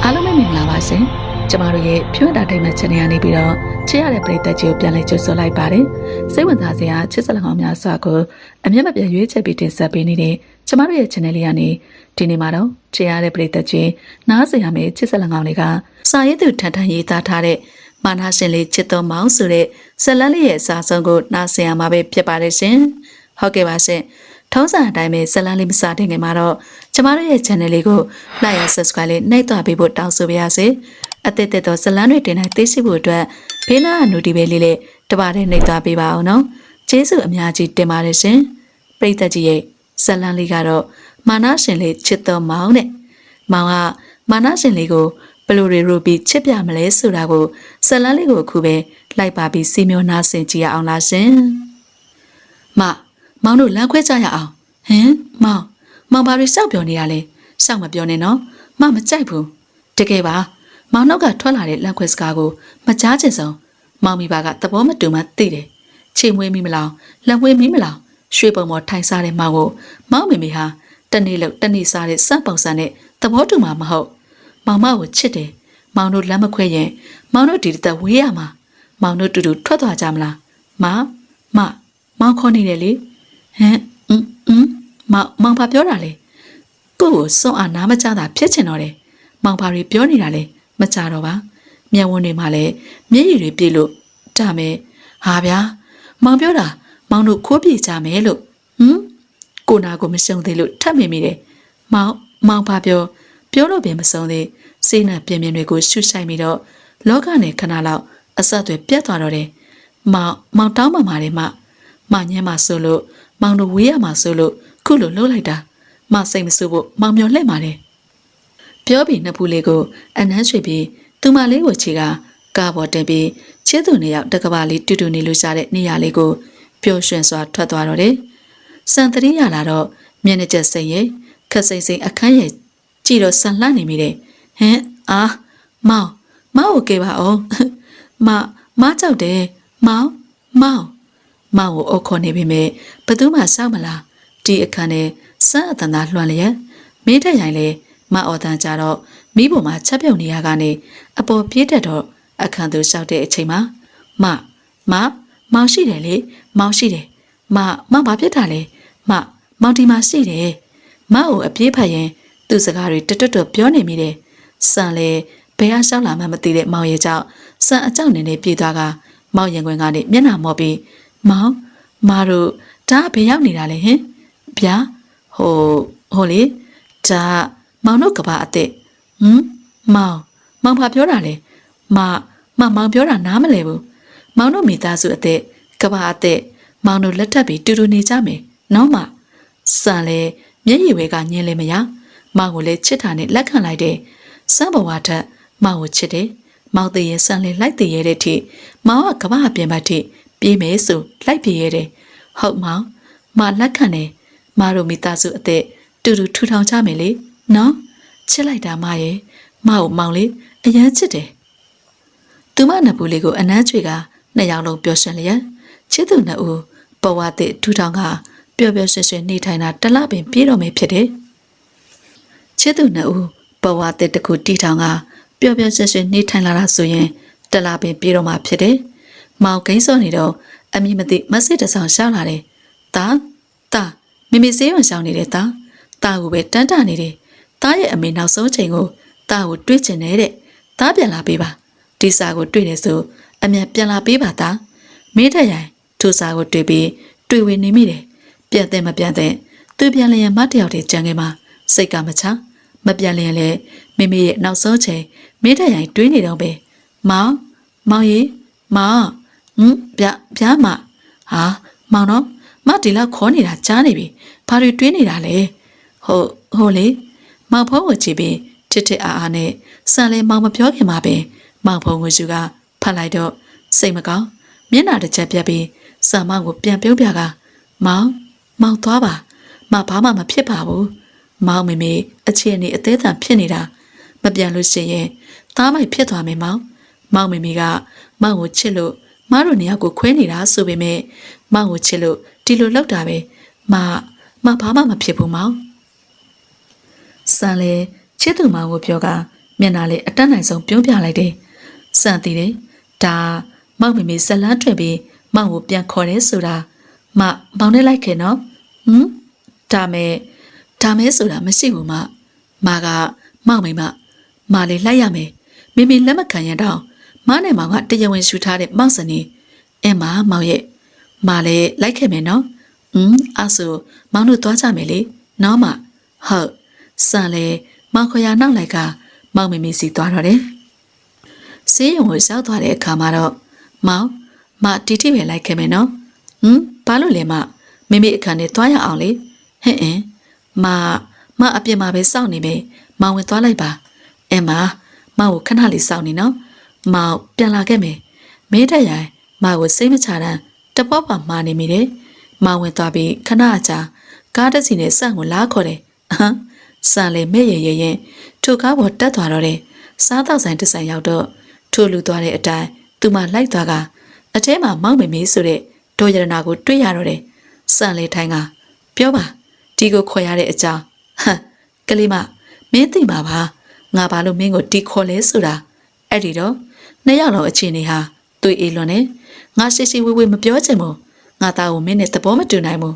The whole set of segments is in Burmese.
အားလုံးပဲမင်္ဂလာပါရှင်ကျမတို့ရဲ့ဖြွေးတာထိတ်မှချန်နယ်ကနေပြီးတော့ချစ်ရတဲ့ပရိသတ်ကြီးကိုပြန်လည်ကြိုဆိုလိုက်ပါတယ်စိတ်ဝင်စားစရာချစ်စလကောင်များစွာကိုအမျက်မပြတ်ရွေးချယ်ပြီးတင်ဆက်ပေးနေတဲ့ကျမတို့ရဲ့ channel လေးကနေဒီနေ့မှာတော့ချစ်ရတဲ့ပရိသတ်ကြီးနားဆင်ရမယ့်ချစ်စလကောင်လေးကစာရေးသူထန်ထန်ရေးသားထားတဲ့မာနရှင်လေးချစ်တော်မောင်ဆိုတဲ့ဇလန်းလေးရဲ့အစာဆုံးကိုနားဆင်ရမှာပဲဖြစ်ပါတယ်ရှင်ဟုတ်ကဲ့ပါရှင်ထုံးစံအတိုင်းပဲဇလန်းလေးမစားတင်ခင်မှာတော့ကျမတို့ရဲ့ channel လေးကို like and subscribe လေးနှိပ်သွားပေးဖို့တောင်းဆိုပါရစေအသစ်သက်သောဇလန်းတွေတင်တိုင်းသိရှိဖို့အတွက်ဘေးနားအနူတီပဲလေးလေးတပါးနဲ့နှိပ်သွားပေးပါအောင်နော်ကျေးဇူးအများကြီးတင်ပါတယ်ရှင်ပရိသတ်ကြီးရဲ့ဇလန်းလေးကတော့မာနရှင်လေးချစ်တော်မောင်နဲ့မောင်ကမာနရှင်လေးကိုဘယ်လိုတွေရိုပြီးချစ်ပြမလဲဆိုတာကိုဇလန်းလေးကိုအခုပဲလိုက်ပါပြီးစီမျောနာဆင်ကြည့်ရအောင်လားရှင်မောင်တို့လမ်းခွဲကြရအောင်ဟင်မောင်ဘာတွေစောက်ပြောနေရလဲစောက်မပြောနဲ့နော်မကြိုက်ဘူးတကယ်ပါမောင်နောက်ကထွက်လာတဲ့လမ်းခွဲစကားကိုမကြားချင်ဆုံးမောင်မိဘကသဘောမတူမှသိတယ်ချေမွေးမိမလားလက်ဝဲမိမလားရွှေပုံပေါ်ထိုင်စားတဲ့မောင်ကိုမောင်မိမိဟာတနေ့လောက်တနေ့စားတဲ့စံပုံစံနဲ့သဘောတူမှာမဟုတ်မောင်မကိုချစ်တယ်မောင်တို့လမ်းမခွဲရင်မောင်တို့ဒီတက်ဝေးရမှာမောင်တို့တူတူထွက်သွားကြမလားမောင်ခေါ်နေတယ်လေဟမ်မောင်ဘာပြောတာလဲကို့ကိုစွန့်အားနားမကြတာဖြစ်ချင်တော့တယ်မောင်ဘာတွေပြောနေတာလဲမကြတော့ပါမျက်ဝန်းတွေမှာလည်းမျက်ရည်တွေပြည့်လို့ဒါမဲ့ဟာဗျာမောင်ပြောတာမောင်တို့ခိုးပြေကြမယ်လို့ကိုနာကိုမရှုံသေးလို့ထပ်မိမိတယ်မောင်ဘာပြောလို့ပြင်မဆုံးသေးစိတ်နဲ့ပြင်းပြင်းတွေကိုရှုရှိုက်ပြီးတော့လောကနဲ့ခဏလောက်အဆက်တွေပြတ်သွားတော့တယ်မောင်တောင်းပန်ပါတယ်မညမ်းမှဆိုလို့မောင်တို့ဝေးရမှာဆိုလို့ခုလိုလှုပ်လိုက်တာမစိတ်မဆူဖို့မောင်မျောလှည့်ပါတယ်ပြောပြီးနှစ်ဖူးလေးကိုအနမ်းရွှေပြီးသူမလေးကိုချီကကားပေါ်တင်ပြီးချစ်သူနှစ်ယောက်တကဘာလေးတူတူနေလို့ရှာတဲ့နေရာလေးကိုပျော်ရွှင်စွာထွက်သွားတော့တယ်စံတရီရလာတော့မျက်နှာကျစိတ်ရဲ့ခက်စိမ့်စိမ့်အခန်းရဲ့ကြည့်တော့ဆန်လှနေမိတယ်ဟင်မောင်ကိုကဲပါအောင်မကြောက်တယ်မောင်ကိုအခေါ်နေပြီမဲ့ဘသူမှစောက်မလားဒီအခန်းနဲ့စမ်းအတန်သာလွှမ်းလျက်မင်းထက်ရိုင်လဲမအော်တန်ကြတော့မိဘမှာချက်ပြုတ်နေရကနေအပေါ်ပြေးတက်တော့အခန်းသူလျှောက်တဲ့အချိန်မှာမောင်ရှိတယ်လေမောင်ရှိတယ်မောင်ဘာဖြစ်တာလဲမောင်ဒီမှာရှိတယ်မောင်ကိုအပြေးဖတ်ရင်သူ့စကားတွေတွတ်ပြောနေမိတယ်စံလဲဘယ်ဟာလျှောက်လာမှမသိတဲ့မောင်ရဲ့ကြောင့်စံအကြောက်နေနေပြေးသွားကမောင်ရင်ခွင်ကနေမျက်နှာမော့ပြီးမောင်တို့ဒါဘယ်ရောက်နေတာလဲဟင်ဗျာဟိုလေဒါမောင်တို့ကဘာအသက်မောင်ဘာပြောတာလဲမောင်ပြောတာနားမလဲဘူးမောင်တို့မိသားစုအသက်ကဘာအသက်မောင်တို့လက်ထပ်ပြီးတူတူနေကြမယ်နော်မစံလေမျက်ရည်ဝဲကညင်းလဲမရမောင်ကိုလည်းချစ်တာနဲ့လက်ခံလိုက်တယ်စံဘဝထက်မောင်ကိုချစ်တယ်မောင်သေးရင်စံလေလိုက်သေးရတဲ့ထိမောင်ကကဘာပြင်ပတ်ထိပြေးမယ်ဆိုလိုက်ပြေးရတယ်ဟုတ်မောင်မလက်ခံတယ်မတို့မိသားစုအသက်တူတူထူထောင်ကြမယ်လေနော်ချစ်လိုက်တာမရဲ့မောင်လေးအရန်ချစ်တယ်သူမနှစ်ပူလေးကိုအနမ်းချွေကနှစ်ယောက်လုံးပျော်ရွှင်လျက်ချစ်သူနှစ်ဦးဘဝသစ်ထူထောင်ကပျော်ပျော်ရွှင်ရွှင်နေထိုင်တာတလပင်ပြည့်တော်မယ်ဖြစ်တယ်ချစ်သူနှစ်ဦးဘဝသစ်တစ်ခုတည်ထောင်ကပျော်ပျော်ရွှင်ရွှင်နေထိုင်လာတာဆိုရင်တလပင်ပြည့်တော်မှာဖြစ်တယ်မောင်ကိန်းစောနေတော့အမိမသိမစစ်တဆောင်ရှောင်းလာတယ်တာမိစေးရုံရှောင်းနေတဲ့တာကိုပဲတန်းတာနေတယ်တာရဲ့အမေနောက်ဆုံးချိန်ကိုတာကိုတွေ့ကျင်နေတဲ့တာပြန်လာပေးပါဒီစာကိုတွေ့တယ်ဆိုအမြန်ပြန်လာပေးပါတာမင်းထက်ရိုင်ထိုစာကိုတွေ့ပြီးတွေ့ဝင်နေမိတယ်ပြန်တဲ့မပြန်တဲ့သူပြန်လျင်မတယောက်တည်းကြံခဲ့မှာစိတ်ကမချမပြန်လျင်လေမိမိရဲ့နောက်ဆုံးချိန်မင်းထက်ရိုင်တွေးနေတော့ပဲမောင်ရေဗျာမမောင်တော့မဒီလောက်ခေါ်နေတာကြားနေပြီဘာတွေတွေးနေတာလဲဟိုလေမောင်ဖုံးကိုကြည့်ပြီးတစ်အားနဲ့စံလေမောင်မပြောခင်မှာပဲမောင်ဖုံးကိုယူကဖတ်လိုက်တော့စိတ်မကောင်းမျက်နှာတစ်ချက်ပြတ်ပြီးစံမောင်ကိုပြန်ပြုံးပြကမောင်သွားပါဘာမှမဖြစ်ပါဘူးမောင်မေအခြေအနေအသေးအံဖြစ်နေတာမပြန်လို့ရှိရင်သားမိုက်ဖြစ်သွားမယ်မောင်မေကမောင်ကိုချစ်လို့မတို့နေရာကိုခွဲနေတာဆိုပေမဲ့မောင်ကိုချစ်လို့ဒီလိုလောက်တာပဲမဘာမှမဖြစ်ဘူးမောင်စံလေချစ်သူမောင်ကိုပြောက မျက်နှာလေးအတက်နိုင်ဆုံးပြုံးပြလိုက်တယ်စံတည်တယ်ဒါမောင်မမေဇလန်းထွက်ပြီးမောင်ကိုပြန်ခေါ်တယ်ဆိုတာမောင်နဲ့လိုက်ခင်နော်ဒါမဲဆိုတာမရှိဘူးမကမောင်မိမလေးလိုက်ရမယ်မိမိလက်မခံရတော့မနဲ့မောင်ကတရားဝင်ရှူထားတဲ့မောင်စနေမောင်ရဲ့မလေးလိုက်ခဲ့မယ်နော်အဲ့ဆိုမောင်တို့သွားကြမယ်လေနော်မဟုတ်စံလေမောင်ခရနောက်လိုက်ကမောင်မိမိစီသွားတော့တယ်ဆေးရုံကိုရောက်သွားတဲ့အခါမှာတော့မောင်မတီတီပဲလိုက်ခဲ့မယ်နော်ဘာလို့လဲမိမိအခန်းထဲသွားရအောင်လေဟင်မအပြင်မှာပဲစောင့်နေမယ်မောင်ဝင်သွားလိုက်ပါမောင်ကိုခဏလေးစောင့်နေနော်မောင်ပြန်လာခဲ့မယ်မဲတက်ရိုင်မောင်ကိုစိတ်မချတမ်းတပော့ပါမှာနေမိတယ်မောင်ဝင်သွားပြီးခဏအကြာကားတစ်စီနဲ့စံကိုလာခေါ်တယ်စံလေမဲ့ရင်ထိုကားပေါ်တက်သွားတော့တယ်စားတော့ဆိုင်တစ်ဆိုင်ရောက်တော့ထိုလူသွားတဲ့အတိုင်းသူမလိုက်သွားကအထဲမှာမောင်မေဆိုတဲ့ဒေါ်ရတနာကိုတွေ့ရတော့တယ်စံလေထိုင်းကပြောပါဒီကိုခေါ်ရတဲ့အကြောင်းကလေးမမင်းသိမှာပါငါဘာလို့မင်းကိုဒီခေါ်လဲဆိုတာအဲ့ဒီတော့နှစ်ယောက်လုံးအချင်းနေဟာတွေ့အေးလွန်နေငါရှိဝေးမပြောချင်ဘူးငါသားကိုမင်းနဲ့သဘောမတူနိုင်ဘူး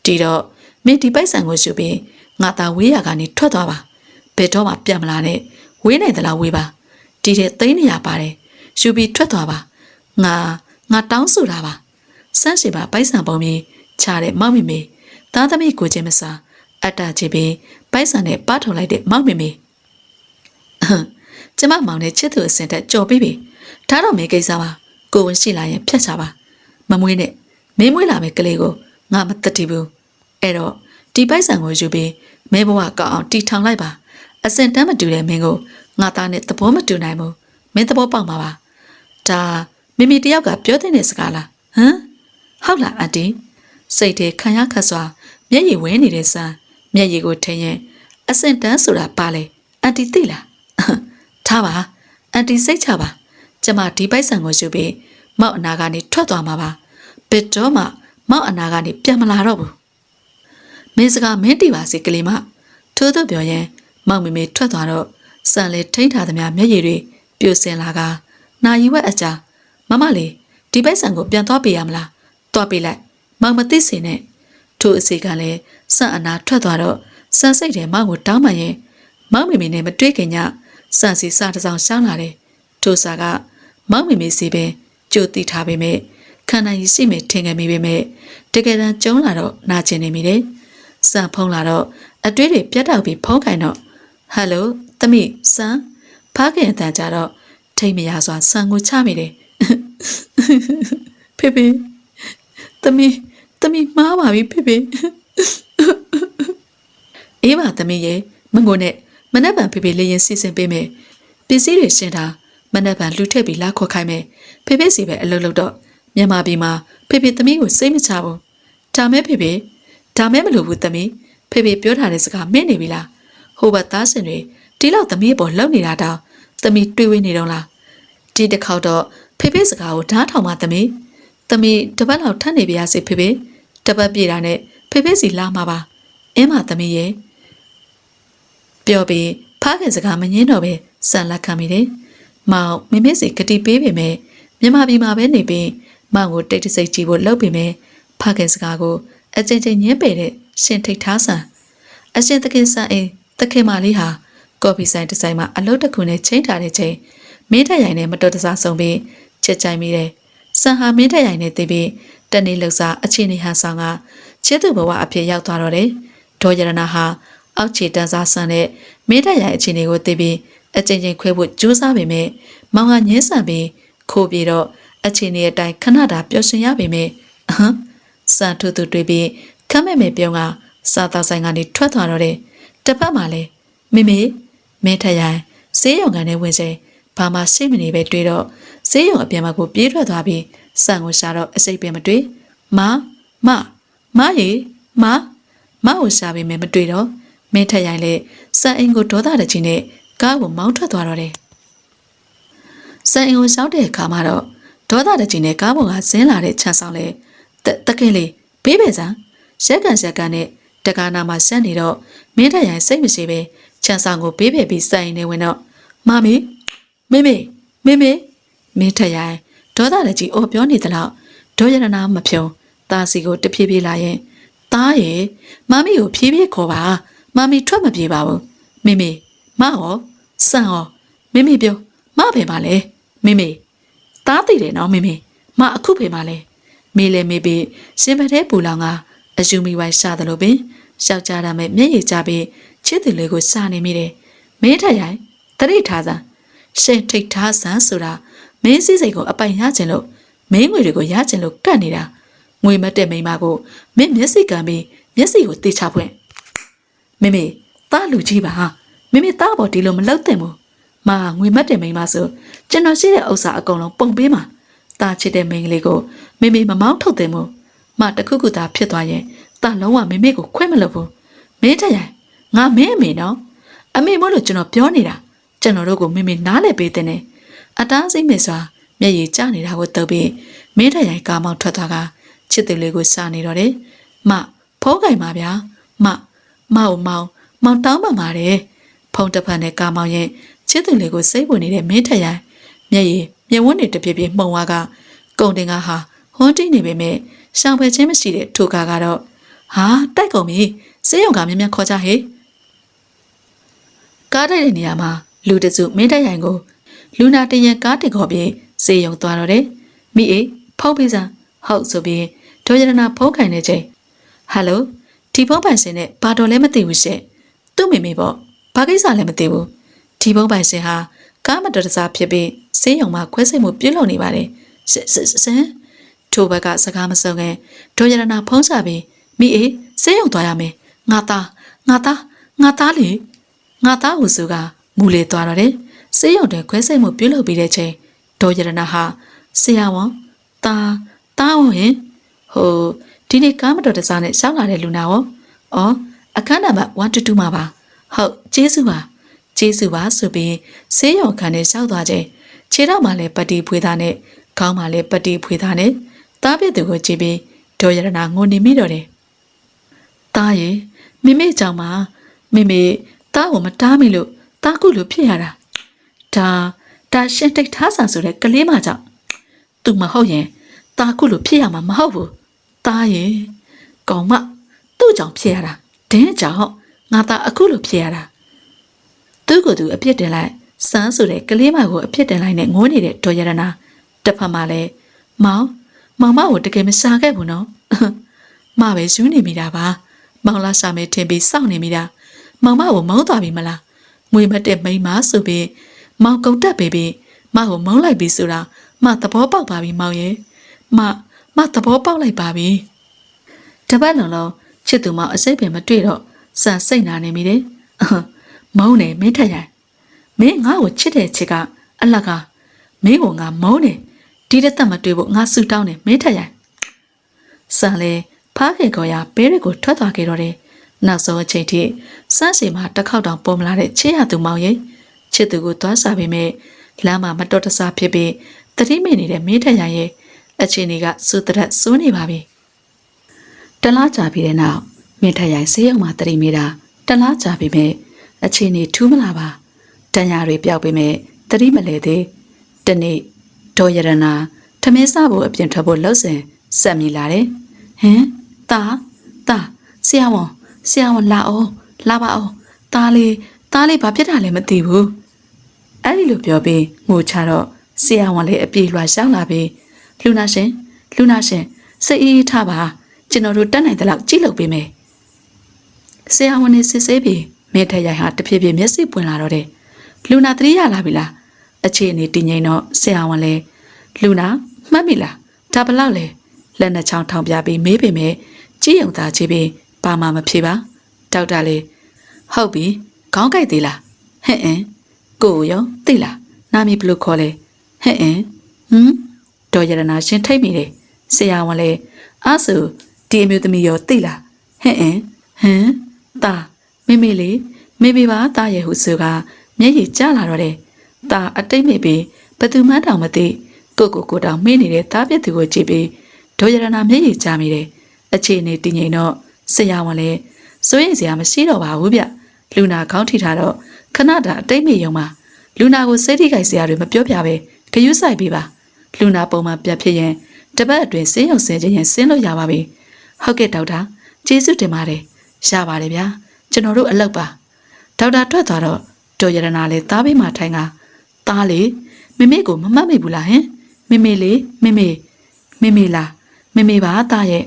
ဒီတော့မင်းဒီပိုက်ဆံကိုယူပြီးငါသားဝေးရကနေထွက်သွားပါဘယ်တော့မှပြန်မလာနဲ့ဝေးနိုင်သလားဝေးပါဒီတဲ့သိန်း200ပါတယ်ယူပြီးထွက်သွားပါငါတောင်းဆိုတာပါစမ်းရှိပါပိုက်ဆံပုံပြီးချတဲ့မောင်မေမေသားသမီးကိုချင်းမစားအတ္တချပြီးပိုက်ဆံနဲ့ပတ်ထုတ်လိုက်တဲ့မောင်မေမေကျမမောင်နဲ့ချစ်သူအစင်တက်ကြော်ပြီးပြီဒါတော့မေကိစ္စပါကိုဝင်ရှိလာရင်ဖြတ်ချပါမမွေးနဲ့မင်းမွေးလာမယ်ကလေးကိုငါမတတိဘူးအဲ့တော့ဒီပိုက်ဆံကိုယူပြီးမဲဘဝကောက်အောင်တီထောင်လိုက်ပါအစင်တမ်းမတူတဲ့မင်းကိုငါသားနဲ့သဘောမတူနိုင်ဘူးမင်းသဘောပေါက်မှာပါဒါမိတယောက်ကပြောတဲ့စကားလားဟုတ်လားအန်တီစိတ်ထဲခံရခတ်စွာမျက်ရည်ဝဲနေတဲ့ဆန်းမျက်ရည်ကိုထင်ရင်အစင်တန်းဆိုတာပါလေအန်တီသိလားထားပါအန်တီစိတ်ချပါကျမဒီပိုက်ဆံကိုယူပြီးမောက်အနာကနေထွက်သွားမှာပါဘယ်တော့မှမောက်အနာကနေပြန်မလာတော့ဘူးမင်းစကားမင်းတီပါစေကလေးမထိုးတော့ပြောရင်မောက်မေထွက်သွားတော့စံလေထိန်းထားသမျှမျက်ရည်တွေပြိုစင်လာကနာယီဝက်အကြာမမလေးဒီပိုက်ဆံကိုပြန်သွားပေးရမလားသွားပေးလိုက်မောင်မသိစေနဲ့ထို့အစီကလည်းစံအနာထွက်သွားတော့စံစိတ်ထဲမောင်ကိုတောင်းပန်ရင်မောင်မေနဲ့မတွေ့ခင်ညစံစီစားတစ်စောင်းရှောင်းလာတယ်ထို့စာကမောင်မေစီပင်ကြိုတိထားပေမဲ့ခန္ဓာရည်ရှိမေထင်ခဲ့မိပေမဲ့တကယ်တမ်းကျုံလာတော့နာကျင်နေမိတယ်စံဖုံးလာတော့အတွေးတွေပြတ်တောက်ပြီးဖုံးခိုင်းတော့ဟယ်လိုသမီးစံဖားခင်အတန်ကြတော့ထိတ်မရစွာစံကိုချမိတယ်ဖေဖေသမီးမှားပါပြီဖေဖေအေးပါသမီးရဲ့မငိုနဲ့မနက်ဖြန်ဖေဖေလေးရင်စီစဉ်ပေးမယ်ပစ္စည်းတွေရှင်းတာမနက်ဖြန်လူထည့်ပြီးလာခေါ်ခိုင်းမယ်ဖေဖေစီပဲအလုပ်လုပ်တော့မြန်မာပြည်မှာဖေဖေသမီးကိုစိတ်မချဘူးဒါမဲဖေဖေဒါမဲမလို့ဘူးသမီးဖေဖေပြောထားတဲ့စကားမင်းနေပြီလားဟိုဘတ်သားစင်တွေဒီလောက်သမီးအပေါ်လှုပ်နေတာတောင်သမီးတွေးဝေးနေတော့လားဒီတစ်ခေါက်တော့ဖေဖေစကားကိုဓာတ်ထောင်ပါသမီးတပတ်လောက်ထပ်နေပြရစေဖေဖေတပတ်ပြေတာနဲ့ဖေဖေစီလာမှာပါအင်းမသမီးရဲ့ပြောပြီးဖားခင်စကားမငင်းတော့ပဲစံလက်ခံမိတယ်မောင်မမေစီဂတိပေးပေမဲ့မြန်မာပြည်မှာပဲနေပြီးမောင်ကိုတိတ်တဆိတ်ကြည့်ဖို့လှုပ်ပေမဲ့ဖားခင်စကားကိုအကြိမ်ကြိမ်ညင်းပယ်တဲ့ရှင်ထိတ်ထားဆန်အရှင်သခင်ဆန်အိမ်သခင်မလေးဟာကော်ဖီဆိုင်တစ်ဆိုင်မှာအလုပ်တစ်ခုနဲ့ချိန်ထားတဲ့ချိန်မင်းထက်ရိုင်နဲ့မတော်တဆဆုံးပြီးချက်ကြိုင်မိတယ်ဆန်ဟာမင်းထက်ရိုင်နဲ့တည်ပြီးတနေ့လှုပ်စားအခြေအနေဟန်ဆောင်ကချစ်သူဘဝအဖြစ်ရောက်သွားတော့တယ်ဒေါ်ရတနာဟာအောက်ခြေတန်းစားဆန်တဲ့မင်းထက်ရိုင်အခြေအနေကိုတည်ပြီးအကြိမ်ကြိမ်ခွဲဖို့ကြိုးစားပေမဲ့မောင်ကညှင်းဆန်ပြီးခိုးပြေတော့အခြေအနေအတိုင်းခဏတာပျော်ရွှင်ရပေမဲ့စံထူသူတွေ့ပြီးခမ်းမဲ့ပြုံးကစားသောက်ဆိုင်ကနေထွက်သွားတော့တယ်တစ်ဖက်မှာလည်းမင်းထက်ရိုင်ဆေးရုံကနေဝင်ချိန်ဘာမှစိတ်မနေပဲတွေ့တော့ဆေးရုံအပြင်မှာကိုပြေးထွက်သွားပြီးစံကိုရှာတော့အစိတ်ပင်မတွေ့မရေကိုရှာပေမဲ့မတွေ့တော့မင်းထက်ရိုင်လေစံအိမ်ကိုဒေါသတကြီးနဲ့ကားကိုမောင်းထွက်သွားတော့တယ်စံအိမ်ကိုရှောက်တဲ့အခါမှာတော့ဒေါသတကြီးနဲ့ကားပေါ်ကဇင်းလာတဲ့ချမ်းဆောင်လေတကယ်လေဘေးပဲစံရက်ကန်နဲ့တကားနာမှာဆက်နေတော့မင်းထက်ရိုင်စိတ်မရှိပဲချမ်းဆောင်ကိုဘေးပဲပြီးစံအိမ်နဲ့ဝင်တော့ Mommy, Mimi, Mimi, Mitayai, Doda the G or Bioni the Lao, Doyana Mapio, Dasigo de Pibi Laye, Daye, Mammy o Pibi Kova, Mammy Tramabi Bao, Mimi, Mao, Sao, Mimi Bio, Mabe Male, Mimi, Tati no Mimi, Ma Akupe Male, Mile maybe, Simere Bulanga, Azumi Wai Sadalobi, Shaujara me Jabi, Chitiligo Sani Mire, Mitayai, တရိထားစံရှင်ထိတ်ထားစံဆိုတာမင်းစည်းစိမ်ကိုအပိုင်ရခြင်းလို့မင်းငွေတွေကိုရခြင်းလို့ကတ်နေတာငွေမတက်မိမကိုမင်းမျက်စိကံပြီးမျက်စိကိုတေချဖွင့်မိမိသားလူကြီးပါမိမိသားပေါ်ဒီလိုမလောက်တဲ့မို့မာငွေမတက်မိမဆိုကျွန်တော်ရှိတဲ့ဥစ္စာအကုန်လုံးပုံပေးမှာသားချစ်တဲ့မိန်းကလေးကိုမိမိမမောင်းထုတ်တဲ့မို့မတခုခုသာဖြစ်သွားရင်သားလုံးဝမိမိကိုခွဲမလို့ဘူးမင်းထက်ရိုင်ငါမင်းအမေနော်အမေမို့လို့ကျွန်တော်ပြောနေတာကျွန်တော်တို့ကိုမိမိနားလည်ပေးတဲ့အတားစိတ်မဲ့စွာမျက်ရည်ကျနေတာကိုတုပ်ပြီးမင်းထရိုင်ကားမောင်းထွက်သွားကချစ်သူလေးကိုစားနေတော့တယ်မဖိုးကင်ပါဗျာမကိုမောင်းတောင်းပန်ပါတယ်ဖုံးတစ်ဖက်နဲ့ကားမောင်းရင်ချစ်သူလေးကိုစိတ်ဝင်နေတဲ့မင်းထရိုင်မျက်ရည်မျက်ဝန်းတွေတပြည့်ပြည့်မှုံသွားကကုံတင်ကဟာဟွန်းတိနေပေမဲ့ရှောင်ဖယ်ခြင်းမရှိတဲ့ထိုကားကတော့ဟာတိုက်ကုန်ပြီစေးရုံကမြင်မြန်ခေါ်ကြဟေ့ကားတိုက်တဲ့နေရာမှာလူတစုမင်းတိုက်ရိုင်ကိုလူနာတရင်ကားတင်ခေါ်ပြီးစေယုံသွားတော့တယ်မိအေးဖောက်ပေးစမ်းဟုတ်ဆိုပြီးဒေါ်ရတနာဖုန်းခိုင်နေချိန်ဟယ်လိုဒီဖုန်းပိုင်စင်နဲ့ဘာတော်လဲမသိဘူးရှင့်သူ့မိမိပေါ့ဘာကိစ္စလဲမသိဘူးဒီဖုန်းပိုင်စင်ဟာကားမတော်တဆဖြစ်ပြီးစေယုံမှာခွဲစိတ်မှုပြုတ်လုံနေပါတယ်စင်ထိုဘက်ကစကားမစုံခင်ဒေါ်ရတနာဖုန်းချပြီးမိအေးစေယုံသွားရမယ်ငါသားလေငါသားဟုစုကမူလေသွားတော့တယ်စေးရုံတွေခွဲစိတ်မှုပြုလုပ်ပြီးတဲ့ချိန်ဒေါ်ရတနာဟာဆရာဝန်တားဝင်ဟိုဒီနေ့ကားမတော်တဆနဲ့ရှောင်းလာတဲ့လူနာရောအော်အခန်းနံပါတ်122မှာပါဟုတ်ကျေးဇူးပါဆိုပြီးစေးရုံခန်းနဲ့ရှောက်သွားချိန်ခြေထောက်မှာလည်းပတ္တိဖွေးသားနဲ့ခေါင်းမှာလည်းပတ္တိဖွေးသားနဲ့တားပြည့်သူကိုကြည့်ပြီးဒေါ်ရတနာငိုနေမိတော့တယ်တားရေမိကြောင့်မှာမိတားကိုမတားမိလို့တားကုလို့ဖြစ်ရတာဒါရှင်တိတ်ထားဆန်ဆိုတဲ့ကလေးမကြောင့်သူမဟုတ်ရင်တားကုလို့ဖြစ်ရမှာမဟုတ်ဘူးတားရင်ကောင်မသူ့ကြောင့်ဖြစ်ရတာဒင်းကြောင့်ငါသားအခုလို့ဖြစ်ရတာသူ့ကိုယ်သူအပြစ်တင်လိုက်စမ်းဆိုတဲ့ကလေးမကိုအပြစ်တင်လိုက်နဲ့ငိုးနေတဲ့ဒေါ်ရတနာတစ်ဖက်မှာလည်းမောင်မကိုတကယ်မစားခဲ့ဘူးနော်မပဲယူနေမိတာပါမောင်လာစားမယ်ထင်ပြီးစောင့်နေမိတာမောင်မကိုမုန်းသွားပြီမလားငွေမတက်မိန်းမဆိုပြီးမောင်ကုန်တက်ပြီးမကိုမုန်းလိုက်ပြီဆိုတာမသဘောပေါက်ပါပြီမောင်ရဲ့မသဘောပေါက်လိုက်ပါပြီတပတ်လုံးချစ်သူမောင်အစိတ်ပင်မတွေ့တော့စံစိတ်နာနေမိတယ်မုန်းနေမင်းထက်ရိုင်မင်းငါ့ကိုချစ်တဲ့ချစ်ကအလကမင်းကိုငါမုန်းနေဒီတက်သက်မတွေ့ဖို့ငါဆူတောင်းနေမင်းထက်ရိုင်စံလေဖားခင်ခေါ်ရဘဲတွေကိုထွက်သွားခဲ့တော့တယ်နောက်ဆုံးအချိန်ထိစမ်းစီမှာတစ်ခေါက်တောင်ပေါ်မလာတဲ့ချစ်ရသူမောင်ရဲ့ချစ်သူကိုသွားစားပေမဲ့လမ်းမှာမတော်တဆဖြစ်ပြီးတတိမိနေတဲ့မင်းထက်ရိုင်ရဲ့အခြေအနေကစူတရက်စိုးနေပါပြီတလားကြာပြီးတဲ့နောက်မင်းထက်ရိုင်ဆေးရုံမှာတတိမိတာတလားကြာပြီမဲ့အခြေအနေထူးမလာပါတန်ရာတွေပျောက်ပေမဲ့တတိမလဲသေးတနေ့ဒေါ်ရတနာထမင်းစားဖို့အပြင်ထွက်ဖို့လှုပ်စင်ဆက်မိလာတယ်ဟင်တာဆရာဝန်လာပါအောင်တားလေးဘာဖြစ်တာလဲမသိဘူးအဲ့ဒီလိုပြောပြီးငိုချတော့ဆရာဝန်လေးအပြေလွှာရှောင်းလာပြီးလူနာရှင်စိတ်အေးထားပါကျွန်တော်တို့တက်နိုင်တဲ့လောက်ကြည့်လုပ်ပေးမယ်ဆရာဝန်နေစစ်ဆေးပြီးမင်းထက်ရိုင်ဟာတဖြည်းဖြည်းမျက်စိပွင့်လာတော့တယ်လူနာသတိရလာပြီလားအခြေအနေတည်ငြိမ်တော့ဆရာဝန်လေးလူနာမှတ်မိလားဒါဘလောက်လဲလက်နှစ်ချောင်းထောင်ပြပြီးမေးပေမဲ့ကြည့်ုံသာကြည့်ပြီးဘာမှမဖြေပါဒေါက်တာလေးဟုတ်ပြီခေါင်းကိုက်သေးလားဟဲ့ကိုရောသိလားနာမည်ဘယ်လိုခေါ်လဲဟဲ့ဒေါ်ရတနာရှင်ထိတ်မိတယ်ဆရာဝန်လေးအဲ့ဆိုဒီအမျိုးသမီးရောသိလားဟဲ့တာမေလေးမေပါတာရဲ့ဟုဆိုကမျက်ရည်ကျလာတော့တယ်တာအတိတ်မေပြီးဘသူမှန်းတောင်မသိကိုတောင်မေးနေတဲ့တားပြစ်သူကိုကြည့်ပြီးဒေါ်ရတနာမျက်ရည်ကျမိတယ်အခြေအနေတည်ငြိမ်တော့ဆရာဝန်လေးစိုးရိမ်စရာမရှိတော့ပါဘူးဗျလူနာခေါင်းထိထားတော့ခဏတာအတိတ်မေယုံမှာ လူနာကိုစိတ်ထိခိုက်စရာတွေမပြောပြပဲခရူးဆိုင်ပေးပါလူနာပုံမှန်ပြန်ဖြစ်ရင်တပတ်အတွင်းဆင်းရုံဆင်းခြင်းရင်ဆင်းလို့ရပါပြီဟုတ်ကဲ့ဒေါက်တာကျေးဇူးတင်ပါတယ်ရပါတယ်ဗျာကျွန်တော်တို့အလုပ်ပါဒေါက်တာထွက်သွားတော့ဒေါ်ရတနာလည်းသားဘေးမှာထိုင်ကသားလေမိမိကိုမမှတ်မိဘူးလားဟင်မိမိလေမိမိလားမိမိပါသားရဲ့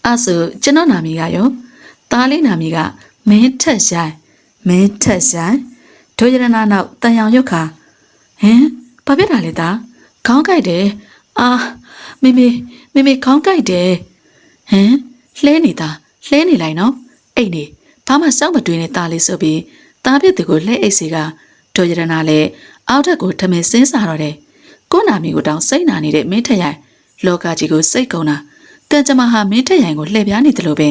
အဲ့ဆိုကျွန်တော်နာမည်ကရောသားလေးနာမည်ကမင်းထက်ဆိုင်ဒေါ်ရတနာနောက်တန်ရောင်ရုပ်ခါဟင်ဘာဖြစ်တာလဲသားခေါင်းကိုက်တယ်အာမိမိခေါင်းကိုက်တယ်ဟင်လှဲနေလိုက်နော်အိတ်နေဘာမှစောင့်မတွေးနဲ့သားလေးဆိုပြီးသားပြစ်သူကိုလှဲအိတ်စီကဒေါ်ရတနာလည်းအောက်ထက်ကိုထမင်းစင်းစားတော့တယ်ကိုနာမီကိုတောင်စိတ်နာနေတဲ့မင်းထက်ရိုင်လောကကြီးကိုစိတ်ကုန်တာတန်ကြမဟာမင်းထက်ရိုင်ကိုလှည့်ပြားနေတယ်လို့ပဲ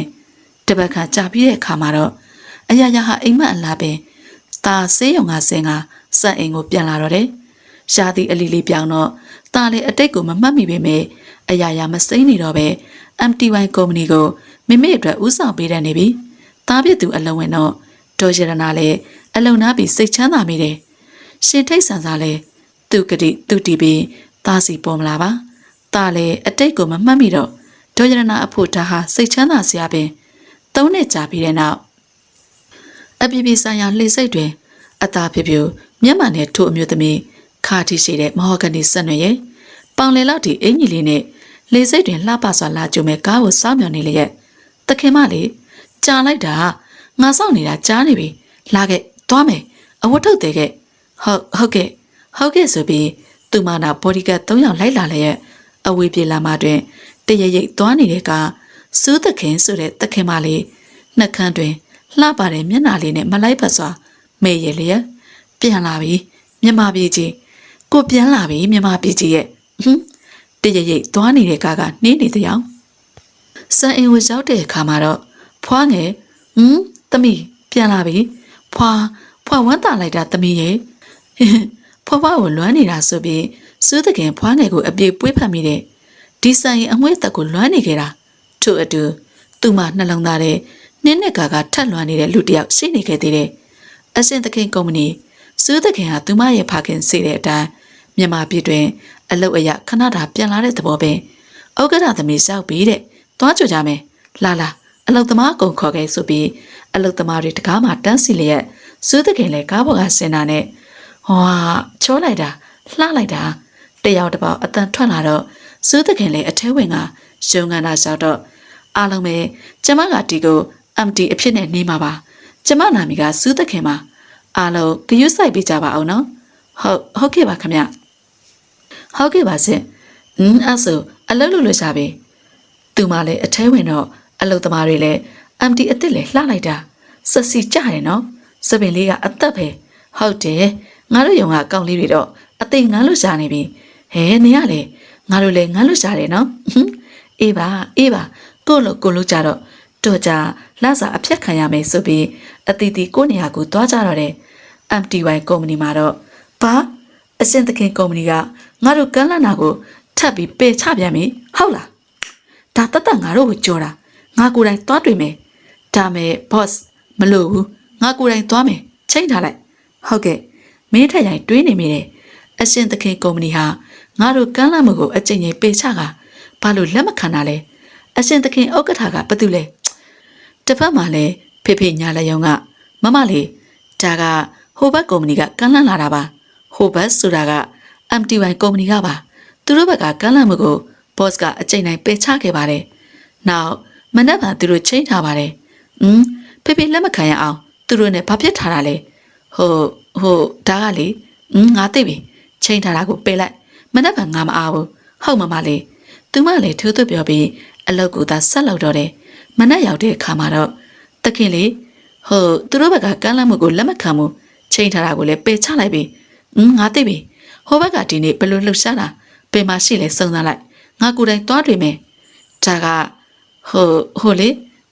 တပတ်ခါကြာပြီးတဲ့အခါမှာတော့အရာရာဟာအိမ်မက်အလားပဲသားဆေးရုံကဆင်းကစက်အိမ်ကိုပြန်လာတော့တယ်ရှားသည့်အလီလေးပြောင်းတော့သားလည်းအတိတ်ကိုမမှတ်မိပေမဲ့အရာရာမစိမ့်နေတော့ပဲ MTY ကုမ္ပဏီကိုမိမိအတွက်ဦးဆောင်ပေးတဲ့နေပြီသားပြစ်သူအလုံးဝင်တော့ဒေါ်ရတနာလည်းအလုံနာပြီးစိတ်ချမ်းသာမိတယ်ရှင်ထိတ်ဆန်စားလဲသူကတိသူတီပြီးသားစီပေါ်မလာပါသားလည်းအတိတ်ကိုမမှတ်မိတော့ဒေါ်ရတနာအဖို့ဒါဟာစိတ်ချမ်းသာစရာပင်၃နှစ်ကြာပြီးတဲ့နောက်အပြည့်ပြည့်ဆိုင်ရာလှေစိတ်တွင်အသာဖြူဖြူမျက်မှန်နဲ့ထို့အမျိုးသမီးခါထိရှိတဲ့မဟော်ဂနီဆက်နွယ်ရဲ့ပေါင်လေလောက်ဒီအင်ကြီးလေးနဲ့လှေစိတ်တွင်လှပစွာလာကြုံမဲ့ကားကိုစောင့်မျှော်နေလျက်တခင်မလေးကြာလိုက်တာငါစောင့်နေတာကြားနေပြီလာခဲ့သွားမယ်အဝတ်ထုတ်တယ်ခဲ့ဟုတ်ကဲ့ဆိုပြီးသူမနာဘော်ဒီကတ်၃ယောက်လိုက်လာလျက်အဝေးပြေလာမှတွင်တရရိတ်သွားနေတဲ့ကစူးသခင်ဆိုတဲ့တခင်မလေးနှက်ခမ်းတွင်လှပတဲ့မျက်နှာလေးနဲ့မလိုက်ပတ်စွာမေ့ရလျက်ပြန်လာပြီမြမပြေကြီးကိုပြန်လာပြီမြမပြေကြီးရဲ့တရရိတ်သွားနေတဲ့ကနှင်းနေတဲ့အောင်စံအိမ်ကိုရောက်တဲ့အခါမှာတော့ဖွားငယ်သမီးပြန်လာပြီဖွာဝမ်းသာလိုက်တာသမီးရဲ့ဖွာကိုလွမ်းနေတာဆိုပြီးစူးသခင်ဖွားငယ်ကိုအပြေပွေးဖက်မိတဲ့ဒီဆိုင်အမွှေးသက်ကိုလွမ်းနေခဲ့တာထို့အတူသူ့မှာနှလုံးသားတဲ့နှင်းနဲ့ကာထက်လွမ်းနေတဲ့လူတစ်ယောက်ရှိနေခဲ့သေးတယ်အစင်သခင်ကုမ္ပဏီစူးသခင်ဟာသူမရဲ့ဖခင်စေတဲ့အတိုင်းမြန်မာပြည်တွင်အလုတ်အရခဏတာပြန်လာတဲ့သဘောပဲဩက္ကဋသမီးရောက်ပြီးတဲ့သွားကြကြမယ်လာအလုတ်သမားကုံခေါ်ခဲ့ဆိုပြီးအလုတ်သမားတွေတကားမှတန်းစီလျက်စူးသခင်လည်းကားပေါ်ကဆင်းတာနဲ့ဟွာချောလိုက်တာလှလိုက်တာတယောက်တစ်ပေါက်အတန်ထွက်လာတော့စူးသခင်လည်းအထဲဝင်ကရုံငန်းတာရောက်တော့အားလုံးပဲကျမကဒီကို MT အဖြစ်နဲ့နေမှာပါကျမနာမည်ကစူးသခင်ပါအားလုံးဂရုစိုက်ပေးကြပါအောင်နော်ဟုတ်ကဲ့ပါခင်ဗျဟုတ်ကဲ့ပါစင်အဲ့ဆိုအလုပ်လုပ်လို့ရှာပြီသူမလည်းအထဲဝင်တော့အလုပ်သမားတွေလည်း MT အစ်စ်လည်းလှလိုက်တာဆက်စီကြတယ်နော်စပင်လေးကအသက်ပဲဟုတ်တယ်ငါတို့ယုံကကောင်းလေးတွေတော့အသိငန်းလို့ရှာနေပြီဟဲနေရလေငါတို့လည်းငန်းလို့ရှာတယ်နော်အေးပါကိုလို့ကြတော့တို့ကြလစာအဖြတ်ခံရမယ်ဆိုပြီးအတီတီကိုနေရာကိုသွားကြတော့တယ် MTY ကုမ္ပဏီမှာတော့ဘာအစင်သခင်ကုမ္ပဏီကငါတို့ကမ်းလှမ်းတာကိုထပ်ပြီးပယ်ချပြန်ပြီဟုတ်လားဒါတတ်ငါတို့ကိုကြော်တာငါကိုယ်တိုင်သွားတွေ့မယ်ဒါမဲ့ boss မလို့ဘူးငါကိုယ်တိုင်သွားမယ်ချိန်ထားလိုက်ဟုတ်ကဲ့မင်းထက်ရိုင်တွေးနေမိတယ်အစင်သခင်ကုမ္ပဏီဟာငါတို့ကမ်းလှမ်းမှုကိုအကြိမ်ကြိမ်ပယ်ချကဘာလို့လက်မခံတာလဲအစင်သခင်ဥက္ကဋ္ဌကဘာတူလဲတစ်ဖက်မှာလည်းဖေညာလျောင်းကမလေးဒါကဟိုဘက်ကုမ္ပဏီကကမ်းလှမ်းလာတာပါဟိုဘက်ဆိုတာက MTY ကုမ္ပဏီကပါသူတို့ဘက်ကကမ်းလှမ်းမှုကို boss ကအကြိမ်တိုင်းပယ်ချခဲ့ပါတယ်နောက်မနက်ဖြန်သူတို့ချိန်ထားပါတယ်ဖေလက်မခံရအောင်သူတို့နဲ့ဘာဖြစ်ထားတာလဲဟိုဒါကလေငါသိပြီချိန်ထားတာကိုပယ်လိုက်မနက်ဖြန်ငါမအားဘူးဟုတ်မလေးသူမလည်းထိုးသွပြောပြီးအလောက်ကိုသာဆက်လောက်တော့တယ်မနက်ရောက်တဲ့အခါမှာတော့တခင်လေသူတို့ဘက်ကကမ်းလှမ်းမှုကိုလက်မခံဘူးချိန်ထားတာကိုလည်းပယ်ချလိုက်ပြီငါသိပြီဟိုဘက်ကဒီနေ့ဘယ်လိုလှုပ်ရှားတာပင်မရှိလဲစုံစမ်းလိုက်ငါကိုယ်တိုင်သွားတွေ့မယ်ဒါကဟိုလေ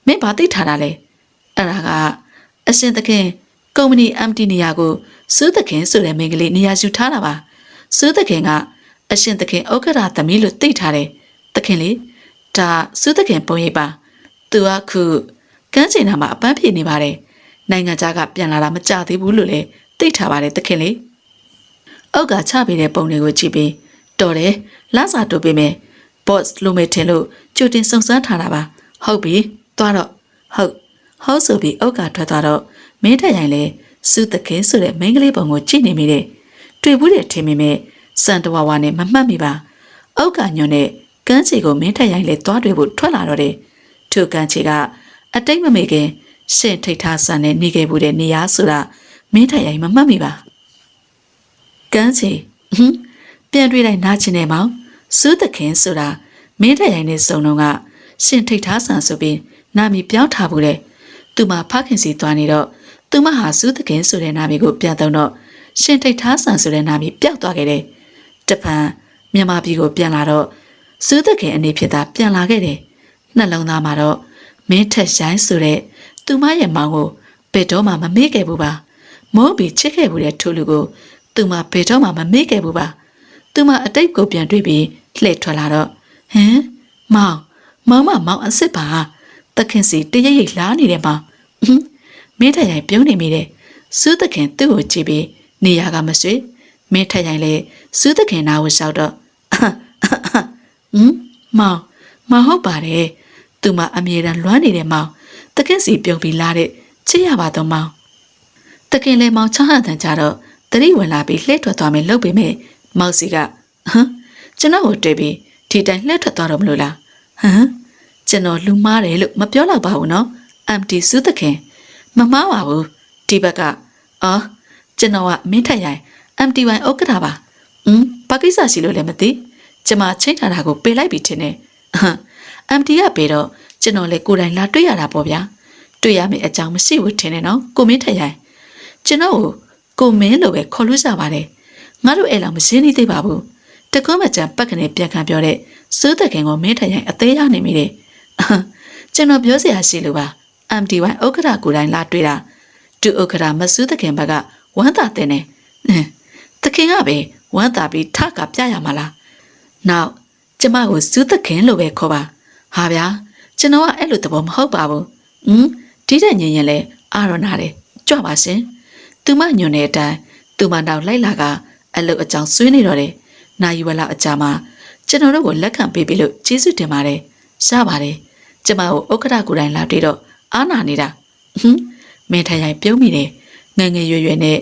မင်းဘာသိထားတာလဲအဲ့ဒါကအရှင်သခင်ကုမ္ပဏီ MT နေရာကိုစူးသခင်ဆိုတဲ့မိန်းကလေးနေရာယူထားတာပါစူးသခင်ကအရှင်သခင်ဥက္ကဋ္ဌသမီးလို့သိထားတယ်သခင်လေဒါစူးသခင်ပုံရိပ်ပါသူကခုကန်းချင်နာမှာအပန်းဖြေနေပါတယ်နိုင်ငံခြားကပြန်လာတာမကြသေးဘူးလို့လေ သိထားပါတယ်တခင်လေးအောက်ကချပေးတဲ့ပုံတွေကိုကြည့်ပြီးတော်တယ်လစာတိုးပေးမယ် boss လိုမဲ့ထင်လို့ကြိုတင်စုံစမ်းထားတာပါဟုတ်ပြီသွားတော့ဟုတ်ဆိုပြီးအောက်ကထွက်သွားတော့မင်းထက်ရိုင်လေစုတခင်ဆိုတဲ့မိန်းကလေးပုံကိုကြည့်နေမိတယ်တွေ့ဘူးတဲ့ထင်မိမဲ့စံတဝါဝါနဲ့မမှတ်မိပါအောက်ကညွန့်နဲ့ကန်းချီကိုမင်းထက်ရိုင်လေသွားတွေ့ဖို့ထွက်လာတော့တယ်ထိုကန်းချီကအတိတ်မမေခင်ရှင့်ထိတ်ထားဆန်နဲ့နေခဲ့ဘူးတဲ့နေရာဆိုတာမင်းထက်ရိုင်မမှတ်မိပါကန်းချီပြန်တွေ့လိုက်နားချင်နေမောင်စုတခင်ဆိုတာမင်းထက်ရိုင်နဲ့စုံတော့ကရှင့်ထိတ်ထားဆန်ဆိုပြီးနာမည်ပြောင်းထားဘူးတဲ့သူမဖခင်စီသွားနေတော့သူမဟာစုတခင်ဆိုတဲ့နာမည်ကိုပြန်သုံးတော့ရှင့်ထိတ်ထားဆန်ဆိုတဲ့နာမည်ပျောက်သွားခဲ့တယ်တပံမြန်မာပြည်ကိုပြန်လာတော့စုတခင်အနေဖြစ်တာပြန်လာခဲ့တယ်နှလုံးသားမှာတော့မင်းထက်ရိုင်းဆိုတဲ့သူမရဲ့မောင်ကိုဘယ်တော့မှမမေ့ခဲ့ဘူးပါမိုးပြီးချစ်ခဲ့ဘူးတဲ့ထိုလူကိုသူမဘယ်တော့မှမမေ့ခဲ့ဘူးပါသူမအတိတ်ကိုပြန်တွေ့ပြီးလှည့်ထွက်လာတော့မောင်အစ်စ်ပါတခင်စီတရရိပ်လာနေတယ်မောင်မင်းထက်ရိုင်ပြုံးနေမိတယ်စုတခင်သူ့ကိုကြည့်ပြီးနေရာကမဆွေမင်းထက်ရိုင်လေစုတခင်နာကိုလျှောက်တော့မောင်ဟုတ်ပါတယ်သူမအမြဲတမ်းလွမ်းနေတဲ့မောင်တခင်စီပြုံးပြီးလာတဲ့ချစ်ရပါတော့မောင်တခင်လေမောင်ချဟန်တန်ကြတော့တတိဝင်လာပြီးလှည့်ထွက်သွားမယ်လုပ်ပေမဲ့မောက်စီကကျွန်တော်ကိုတွေ့ပြီးဒီတိုင်းလှည့်ထွက်သွားတော့မလို့လားကျွန်တော်လူမားတယ်လို့မပြောတော့ပါဘူးနော်အမ်တီစုတခင်မမားပါဘူးဒီဘက်ကကျွန်တော်ကမင်းထက်ရိုင်အမ်တီဝိုင်ဥက္ကဋ္ဌပါဘာကိစ္စရှိလို့လဲမသိကျမချိန်ထားတာကိုပေးလိုက်ပြီထင်တယ်အမ်တီကပေးတော့ကျွန်တော်လေကိုယ်တိုင်လာတွေ့ရတာပေါ့ဗျာတွေ့ရမယ့်အကြောင်းမရှိဘူးထင်တယ်နော်ကိုမင်းထက်ရိုင်ကျွန်တော်ကိုမင်းလိုပဲခေါ်လို့ရပါတယ်ငါတို့အဲ့လောက်မရှင်းသေးပါဘူးတကွန်းမကြံပတ်ကနေပြန်ခံပြောတဲ့စိုးတခင်ကိုမင်းထက်ရိုင်အသေးရနေမိတယ်ကျွန်တော်ပြောစရာရှိလို့ပါ MD1 ဥက္ကဋ္ဌကိုယ်တိုင်လာတွေ့တာသူဥက္ကဋ္ဌမစိုးတခင်ဘက်ကဝမ်းသာတဲ့နဲ့တခင်ကပဲဝမ်းသာပြီးထကပြရမှာလားနောက်ကျမကိုစိုးတခင်လို့ပဲခေါ်ပါဟာဗျာကျွန်တော်ကအဲ့လိုသဘောမဟုတ်ပါဘူးဒီတဲ့ညင်ရင်လဲအာရနာတယ်ကြွပါရှင်သူမညွန်တဲ့အတိုင်းသူမနောက်လိုက်လာကအလုပ်အကြောင်းဆွေးနေတော့တယ်နိုင်ဝလာအကြမှာကျွန်တော်တို့ကိုလက်ခံပေးပြီးလို့ကျေးဇူးတင်ပါတယ်ရပါတယ်ကျမကိုဥက္ကဋ္ဌကိုယ်တိုင်လာတွေ့တော့အားနာနေတာမင်းထရိုင်ပြုံးမိတယ်ငယ်ငယ်ရွယ်ရွယ်နဲ့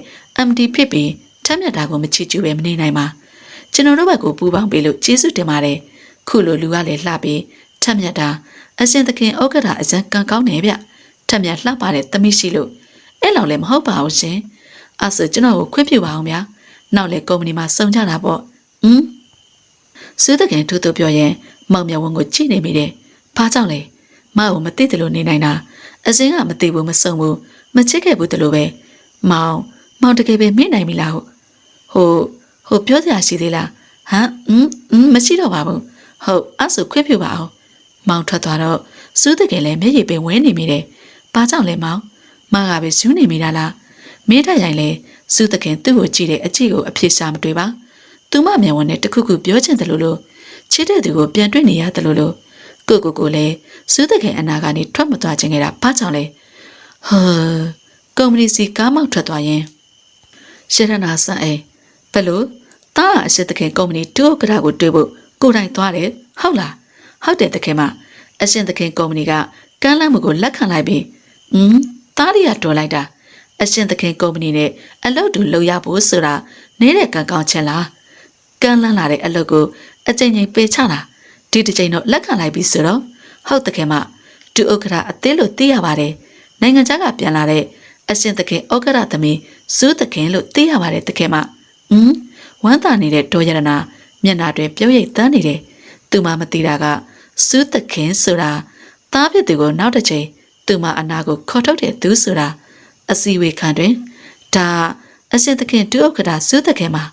MD ဖြစ်ပြီးထက်မြက်တာကိုမချစ်ကျူပဲမနေနိုင်ပါကျွန်တော်တို့ဘက်ကိုပူပေါင်းပေးလို့ကျေးဇူးတင်ပါတယ်ခုလိုလူကလည်းလှပြီးထက်မြက်တာအရှင်သခင်ဥက္ကဋ္ဌအကျံကံကောင်းနေဗျထက်မြက်လှပတဲ့သမီးရှိလို့အဲ့လောက်လည်းမဟုတ်ပါဘူးရှင်အဲ့ဆိုကျွန်တော်ကိုခွင့်ပြုပါအောင်ဗျာနောက်လေကုမ္ပဏီမှာစုံကြတာပေါ့စူးတခင်ထူးထူးပြောရင်မောင်မြဝန်းကိုကြည့်နေမိတယ်ဘာကြောင့်လဲမကိုမသိတယ်လို့နေနိုင်တာအစင်းကမသိဘူးမစုံဘူးမချစ်ခဲ့ဘူးတလို့ပဲမောင်တကယ်ပဲမေ့နိုင်ပြီလားဟိုပြောစရာရှိသေးလားမရှိတော့ပါဘူးဟုတ်အဲ့ဆိုခွင့်ပြုပါအောင်မောင်ထွက်သွားတော့စူးတကယ်လည်းမျက်ရည်ပင်ဝဲနေမိတယ်ဘာကြောင့်လဲမောင်မကပဲဇူးနေမိတာလားမေးတတ်ရင်လေစူးတခင်သူ့ကိုကြည့်တဲ့အကြည့်ကိုအဖြစ်ရှာမတွေ့ပါသူမမြန်ဝန်နဲ့တခုခုပြောချင်တယ်လို့ချစ်တဲ့သူကိုပြန်တွေ့နေရတယ်လို့ကိုလည်းစူးတခင်အနာကနေထွက်မသွားခြင်းခဲ့တာဘာကြောင့်လဲကုမ္ပဏီစီကားမောက်ထွက်သွားရင်ရှရနာဆန်ဘယ်လိုတားအရှိတခင်ကုမ္ပဏီတူကရာကိုတွေ့ဖို့ကိုယ်တိုင်သွားတယ်ဟုတ်လားဟုတ်တယ်တခင်မအရှင်တခင်ကုမ္ပဏီကကမ်းလှမ်းမှုကိုလက်ခံလိုက်ပြီးတားရီကတော်လိုက်တာအရှင်သခင်ကုမ္ပဏီနဲ့အလုပ်တူလုပ်ရဖို့ဆိုတာနေတဲ့ကံကောင်းချက်လားကမ်းလှမ်းလာတဲ့အလုပ်ကိုအကြိမ်ကြိမ်ပေးချတာဒီတစ်ချိန်တော့လက်ခံလိုက်ပြီဆိုတော့ဟုတ်တခင်မဒုဥက္ကဋ္ဌအသေးလို့သိရပါတယ်နိုင်ငံခြားကပြန်လာတဲ့အရှင်သခင်ဥက္ကဋ္ဌသမီးစူးသခင်လို့သိရပါတယ်တခင်မဝမ်းသာနေတဲ့ဒေါ်ရတနာမျက်နှာတွင်ပြုံးရိပ်တန်းနေတယ်သူမမသိတာကစူးသခင်ဆိုတာသားဖြစ်သူကိုနောက်တစ်ချိန်သူမအနာကိုခေါ်ထုတ်တဲ့သူဆိုတာအစီဝေခံတွင်ဒါအရှင်သခင်ဒုဥက္ကဋ္ဌစူးသခင်မှာ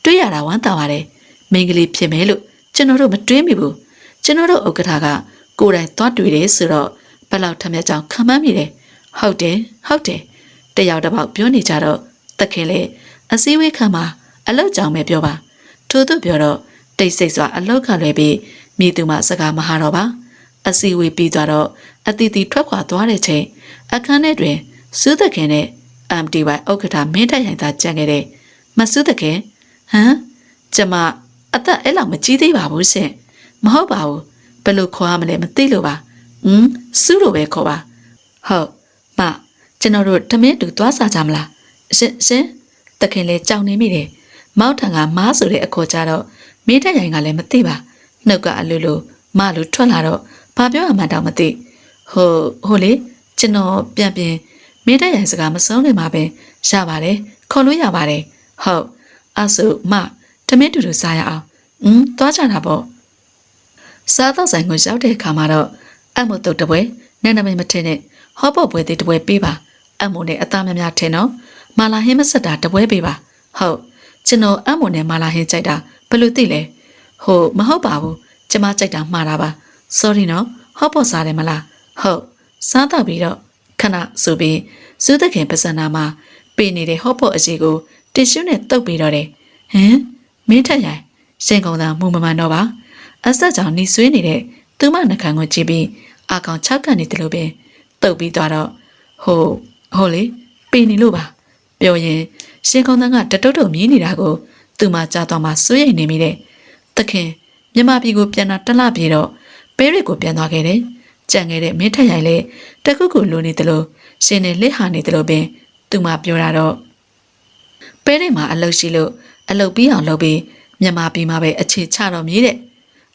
တွေ့ရတာဝမ်းသာပါတယ်မိန်းကလေးဖြစ်မယ်လို့ကျွန်တော်တို့မတွေးမိဘူးကျွန်တော်တို့ဥက္ကဋ္ဌကကိုယ်တိုင်သွားတွေ့တယ်ဆိုတော့ဘယ်လောက်ထမ်းမြတ်ကြောင်ခံမှန်းမိတယ်ဟုတ်တယ်တယောက်တစ်ပေါက်ပြောနေကြတော့သခင်လေအစည်းအဝေးခံမှာအလောက်ကြောင်ပဲပြောပါထို့သူပြောတော့တိတ်ဆိတ်စွာအလောက်ကလွယ်ပြီးမိသူမစကားမဟာတော့ပါအစည်းအဝေးပြီးသွားတော့အတီတီထွက်ခွာသွားတဲ့ချိန်အခန်းထဲတွင်စူးသခင်နဲ့ MTY ဥက္ကဋ္ဌမင်းထက်ရိုင်သာကြံခဲ့တယ်မဆူးတခင်ဟမ်ကျမအသက်အဲ့လောက်မကြီးသေးပါဘူးရှင်မဟုတ်ပါဘူးဘယ်လိုခေါ်ရမလဲမသိလို့ပါစူးလိုပဲခေါ်ပါဟုတ်မကျွန်တော်တို့တမင်းတူသွားစားကြမလားရှင်တခင်လည်းကြောင်နေမိတယ်မောက်ထံကမားဆိုတဲ့အခေါ်ကြတော့မင်းထက်ရိုင်ကလည်းမသိပါနှုတ်ကအလိုလိုမလိုထွက်လာတော့ဘာပြောရမှန်းတော့မသိဟိုလေကျွန်တော်ပြန်မင်းတက်ရိုင်စကားမဆုံးနေမှာပဲရပါတယ်ခေါ်လို့ရပါတယ်ဟုတ်အဲ့ဆိုမတမင်းတူတူစားရအောင်သွားကြတာပေါ့စားတော့ဆိုင်ကိုရောက်တဲ့အခါမှာတော့အမို့တုတ်တပွဲနဲ့နမိတ်မထင်နဲ့ဟောပေါ်ပွဲသေးတပွဲပေးပါအမို့နဲ့အသားများများထင်တော့မာလာဟင်းမဆက်တာတပွဲပေးပါဟုတ်ကျွန်တော်အမို့နဲ့မာလာဟင်းကြိုက်တာဘယ်လိုသိလဲမဟုတ်ပါဘူးကျမကြိုက်တာမှားတာပါ sorry နော်ဟောပေါ်စားတယ်မလားဟုတ်စားတော့ပြီးတော့ခဏဆိုပြီးစူးသခင်ပစနာမှာပေးနေတဲ့ဟော့ဖို့အစီကိုတစ်ရှူးနဲ့တုပ်ပြီးတော့တယ်ဟမ်မင်းထက်ရိုင်ရှင်ကုံသာမူမမှန်တော့ပါအဆက်ကြောင့်နေဆွေးနေတဲ့သူမနှခမ်းကိုကြည့်ပြီးအကောင်6ကန်နေတယ်လို့ပဲတုပ်ပြီးသွားတော့ဟိုလေပေးနေလို့ပါပြောရင်ရှင်ကုံသာကတတုတ်တုတ်မြည်နေတာကိုသူမကြားတော့မှစိုးရိမ်နေမိတဲ့သခင်မြမပြည်ကိုပြန်လာတလပြေတော့ပဲရစ်ကိုပြန်သွားခဲ့တယ်ကြံခဲ့တဲ့မင်းထက်ရိုင်လည်းတခုခုလိုနေတယ်လို့ရှင်နဲ့လက်ဟာနေတယ်လို့ပင်သူမပြောတာတော့ပဲရစ်မှာအလုပ်ရှိလို့အလုပ်ပြီးအောင်လုပ်ပြီးမြန်မာပြည်မှာပဲအခြေချတော့မြည်တဲ့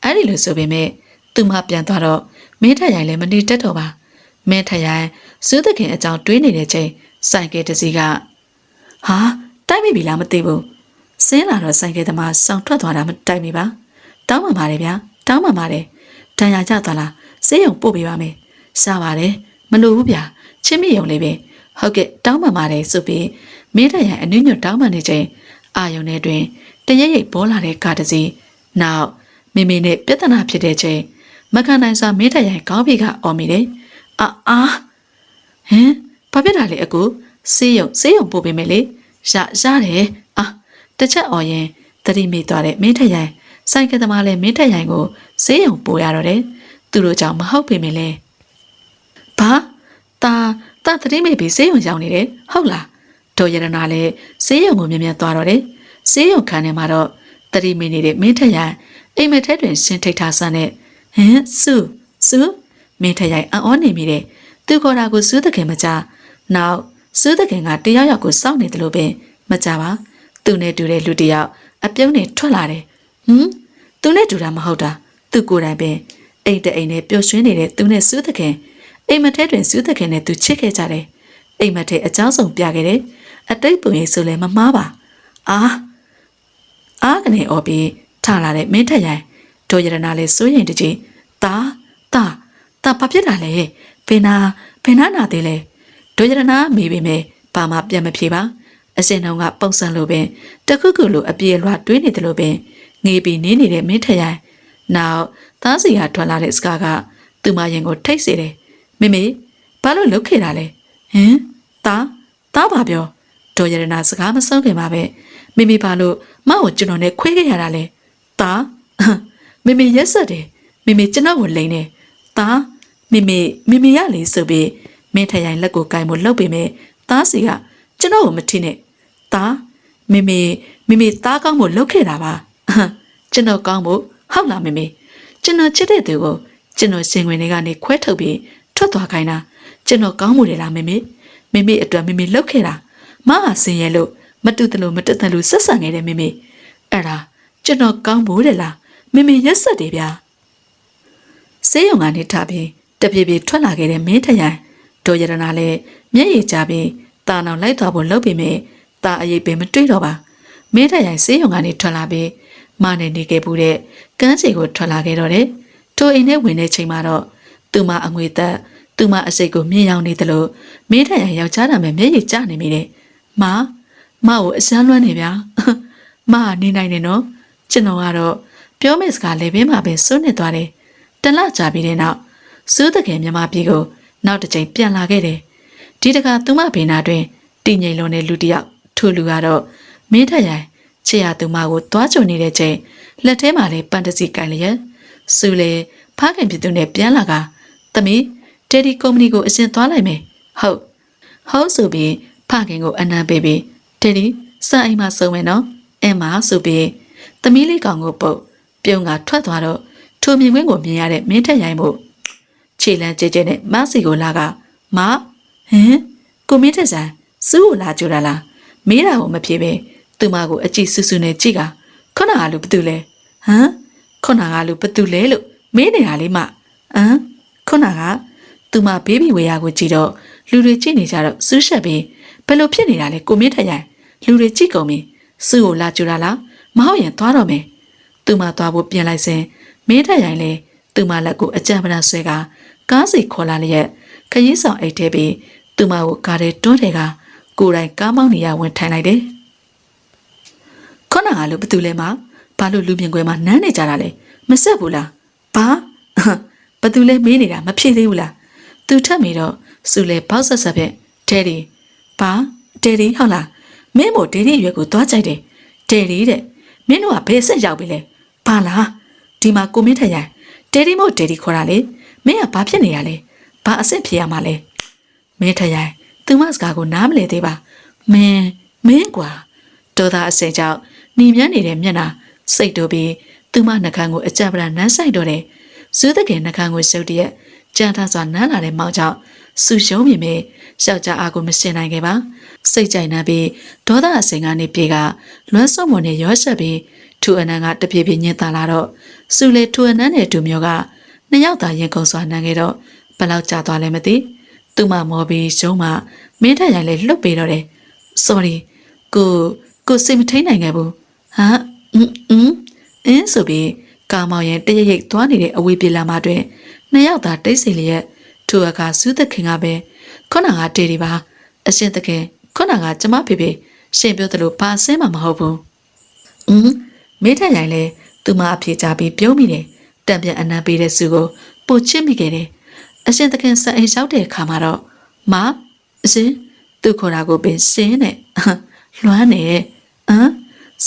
အဲ့ဒီလိုဆိုပေမဲ့သူမပြန်သွားတော့မင်းထက်ရိုင်လည်းမနေတတ်တော့ပါမင်းထက်ရိုင်စူးသခင်အကြောင်းတွေးနေတဲ့ချိန်ဆိုင်ကယ်တစ်စီးကဟာတိုက်မိပြီလားမသိဘူးဆင်းလာတော့ဆိုင်ကယ်သမားစောင့်ထွက်သွားတာမတိုက်မိပါတောင်းပန်ပါတယ်ဗျာတောင်းပန်ပါတယ်တန်ရာကြသွားလားဆေးရုံပို့ပေးပါမယ်ရှားပါတယ်မလို့ဘူးဗျာချင်းမိရုံလေးပဲဟုတ်ကဲ့တောင်းပန်ပါတယ်ဆိုပြီးမင်းထက်ရိုင်အနည်းညွတ်တောင်းပန်နေချိန်အာယုံထဲတွင်တရရိပ်ပေါ်လာတဲ့ကားတစ်စီးနောက်မိမိနဲ့ပြဿနာဖြစ်တဲ့ချိန်မခံနိုင်စွာမင်းထက်ရိုင်ကောင်းပြီကအော်မိတယ်အာဟင်ဘာဖြစ်တာလဲအကူဆေးရုံပို့ပေးမယ်လေရတယ်တစ်ချက်အော်ရင်တတိမိသွားတဲ့မင်းထက်ရိုင်ဆိုင်ကသမားလည်းမင်းထက်ရိုင်ကိုဆေးရုံပို့ရတော့တယ်သူတို့ကြောင့်မဟုတ်ပေမဲ့လေဘာတာတတိမိပြီးဆေးရုံရောက်နေတယ်ဟုတ်လားဒေါ်ရတနာလည်းဆေးရုံကိုမြင်မြန်သွားတော့တယ်ဆေးရုံခန်းထဲမှာတော့တတိမိနေတဲ့မင်းထက်ရိုင်အိမ်မက်ထဲတွင်ရှင်းထိတ်ထားစမ်းနဲ့ဟင်စူမင်းထက်ရိုင်အော်နေမိတယ်သူခေါ်တာကိုစူးတခင်မကြနောက်စူးတခင်ကတယောက်ကိုစောင့်နေတယ်လို့ပင်မကြပါသူနဲ့တူတဲ့လူတယောက်အပြုံးနဲ့ထွက်လာတယ်သူနဲ့တူတာမဟုတ်တာသူကိုယ်တိုင်ပင်အိမ်တဲ့အိမ်နဲ့ပျော်ရွှင်နေတဲ့သူနဲ့စူးသခင်အိမ်မထဲတွင်စူးသခင်နဲ့သူချစ်ခဲ့ကြတယ်အိမ်မထဲအကြောင်းဆုံးပြခဲ့တယ်အတိတ်ပုံရေးဆိုလည်းမမှားပါအာကနေအော်ပြီးထလာတဲ့မင်းထက်ရိုင်ဒေါ်ရတနာလည်းစိုးရင်တကြီးတာဘာဖြစ်တာလဲဘယ်နာနာသေးလဲဒေါ်ရတနာမေးပေမဲ့ဘာမှပြန်မဖြေပါအစင်တော်ကပုံစံလိုပင်တခုခုလိုအပြေလွှာတွေးနေတယ်လို့ပင်ငေးပြီးနေနေတဲ့မင်းထက်ရိုင်နောက်သားစီကထွက်လာတဲ့စကားကသူမရင်ကိုထိတ်စေတယ်မေဘာလို့လုတ်ခဲ့တာလဲဟင်တာဘာပြောဒေါ်ရတနာစကားမဆုံးခင်မှာပဲမေဘာလို့မ့ကိုကျွန်တော်နဲ့ခွေးခဲ့ရတာလဲတာမေရက်ဆက်တယ်မေကျွန်တော်ကိုလိန်တယ်တာမေရလေဆိုပြီးမင်းထက်ရိုင်လက်ကိုကင်ဖို့လှုပ်ပေမဲ့သားစီကကျွန်တော်ကိုမထိနဲ့တာမေသားကောင်းဖို့လှုပ်ခဲ့တာပါကျွန်တော်ကောင်းဖို့ဟုတ်လားမေကျွန်တော်ချစ်တဲ့သူကိုကျွန်တော်ရှင်ဝင်တွေကနေခွဲထုတ်ပြီးထွက်သွားခိုင်းတာကျွန်တော်ကောင်းမှုတယ်လားမေအတွက်မေလှုပ်ခဲ့တာမကဆင်းရဲလို့မတူတလို့မတက်တလို့ဆက်ဆံခဲ့တယ်မေအဲ့ဒါကျွန်တော်ကောင်းဖို့တယ်လားမေရက်ဆက်တယ်ဗျာဆေးရုံကနေထပြီးတပြေပြေထွက်လာခဲ့တဲ့မင်းထရိုင်ဒေါ်ရတနာလည်းမျက်ရည်ကျပြီးတာနောင်လိုက်သွားဖို့လှုပ်ပေမဲ့တာအရေးပင်မတွေ့တော့ပါမင်းထရိုင်ဆေးရုံကနေထွက်လာပြီးမနဲ့နေခဲ့ဘူးတဲ့ကန်းစီကိုထွက်လာခဲ့တော့တယ်ထိုအိမ်ထဲဝင်တဲ့ချိန်မှာတော့သူမအငွေသက်သူမအစိတ်ကိုမြင်ရောက်နေတယ်လို့မင်းထရိုင်ယောက်ျားနာမဲ့မျက်ရည်ကျနေမိတယ်မကိုအစမ်းလွှမ်းနေဗျာမနေနိုင်တယ်နော်ကျွန်တော်ကတော့ပြောမယ့်စကားလည်းဘေးမှာပဲစွန့်နေသွားတယ်တလကြာပြီးတဲ့နောက်စူးတကယ်မြမပြည်ကိုနောက်တစ်ချိန်ပြန်လာခဲ့တယ်ဒီတခါသူမဘေးနာတွင်တည်ငြိမ်လွန်တဲ့လူတစ်ယောက်ထိုလူကတော့မင်းထက်ရိုင်ချေရသူမကိုတွားကြုံနေတဲ့ချိန်လက်ထဲမှာလေးပန်တစီကန်လျက်စူလေဖားခင်ပြသူနဲ့ပြန်လာကသမီးတယ်ဒီကုမ္ပဏီကိုအရင်သွားလိုက်မယ်ဟုတ်ဆိုပြီး ဖခင်ကိုအနံပေးပြီးတယ်ဒီစအိမ်မှာစုံမယ်နော်အင်းမဆိုပြီးသမီးလေးကောင်ကိုပုတ်ပြုံးကထွက်သွားတော့ထိုမြင်ကွင်းကိုမြင်ရတဲ့မင်းထက်ရိုင်းမှုခြေလန်းကျဲကျဲနဲ့မစီကိုလာကမဟင်ကိုမင်းထက်ဆိုင်စူးကိုလာကြတာလားမေးတာကိုမဖြေပဲသူမကိုအကြည့်ဆူဆူနဲ့ကြည့်ကခုနကလူဘသူလဲဟမ်ခုနကလူဘသူလဲလို့မေးနေတာလေးမခုနကသူမဘေးဘီဝေယာကိုကြည့်တော့လူတွေကြည့်နေကြတော့စူးရှက်ပြီးဘယ်လိုဖြစ်နေတာလဲကိုမင်းထက်ရိုင်းလူတွေကြည့်ကုန်ပြီစူးကိုလာကြတာလားမဟုတ်ရင်သွားတော့မယ်သူမသွားဖို့ပြင်လိုက်စဉ်မင်းထက်ရိုင်းလေသူမလက်ကိုအကြံပနာဆွဲကကားစီခေါ်လာလျက်ခရီးဆောင်အိတ်ထဲပြီးသူမကိုကားထဲတွန်းတယ်ကကိုယ်တိုင်ကားမောင်းနေရဝင်ထိုင်လိုက်တယ်ခုနကလူဘသူလဲမဘာလို့လူမြင်ကွယ်မှာနမ်းနေကြတာလဲမဆက်ဘူးလားဘာဘသူလဲမေးနေတာမဖြစ်သေးဘူးလားသူထပ်မိတော့စူလေပေါက်ဆက်ဆက်ဖြင့်ဒဲဒီဘာဒဲဒီဟုတ်လားမင်းမို့ဒဲဒီရွက်ကိုသွားကြိုက်တယ်ဒဲဒီတဲ့မင်းတို့ကဘယ်ဆက်ရောက်ပြီလဲဘာလားဒီမှာကိုမင်းထက်ရိုင်းဒဲဒီမို့ဒဲဒီခေါ်တာလေမင်းကဘာဖြစ်နေရလဲဘာအစ်စ်ဖြစ်ရမှာလဲမင်းထက်ရိုင်းသူမစကားကိုနားမလည်သေးပါမင်းကွာဒေါသအစင်ကြောင့်หนีမြန်းနေတဲ့မျက်နှာစိတ်တို့ပြီးသူမနှကန်းကိုအကြံပရာနမ်းဆိုင်တော့တယ်ဇူးတကယ်နှကန်းကိုစုပ်တရက်ကြမ်းထမ်းစွာနမ်းလာတဲ့မောင်ကြောင့်ဆူရှုံးမြင်မဲ့ယောက်ျားအားကိုမရှင်းနိုင်ခဲ့ပါစိတ်ကြိုက်နှံပြီးဒေါသအစင်ကနေပြေကလွမ်းစုံမွန်နဲ့ရောဆက်ပြီးထူအနန်းကတပြေးပြေးညင်သာလာတော့စူလေထူအနန်းနဲ့တူမျိုးကနှစ်ယောက်သာရင်ကုန်စွာနမ်းခဲ့တော့ဘယ်လောက်ကြာသွားလဲမသိသူမမောပြီးရှုံးမှမင်းထက်ရိုင်းလေလှုပ်ပေးတော့တယ် sorry ကိုစိတ်မထိန်နိုင်ခဲ့ဘူးဟာဆိုပြီးကာမောင်ရင်တရရိပ်သွားနေတဲ့အဝေးပြေလာမှတွင်နှစ်ယောက်သာတိတ်ဆိတ်လျက်ထိုအခါစူးသခင်ကပဲခုနကတေဒီပါအရှင်သခင်ခုနကကျမဖေဖေရှင်ပြောသလိုဘာအစင်းမှမဟုတ်ဘူးမင်းထက်ရိုင်းလေသူမအဖြေချပြီးပြုံးမိတယ်တံပြန်အနံပေးတဲ့စုကိုပို့ချစ်မိခဲ့တယ်အရှင်သခင်ဆက်အိမ်ရောက်တဲ့အခါမှာတော့မအရှင်သူခေါ်တာကိုပင်ရှင်းနဲ့လွမ်းနေ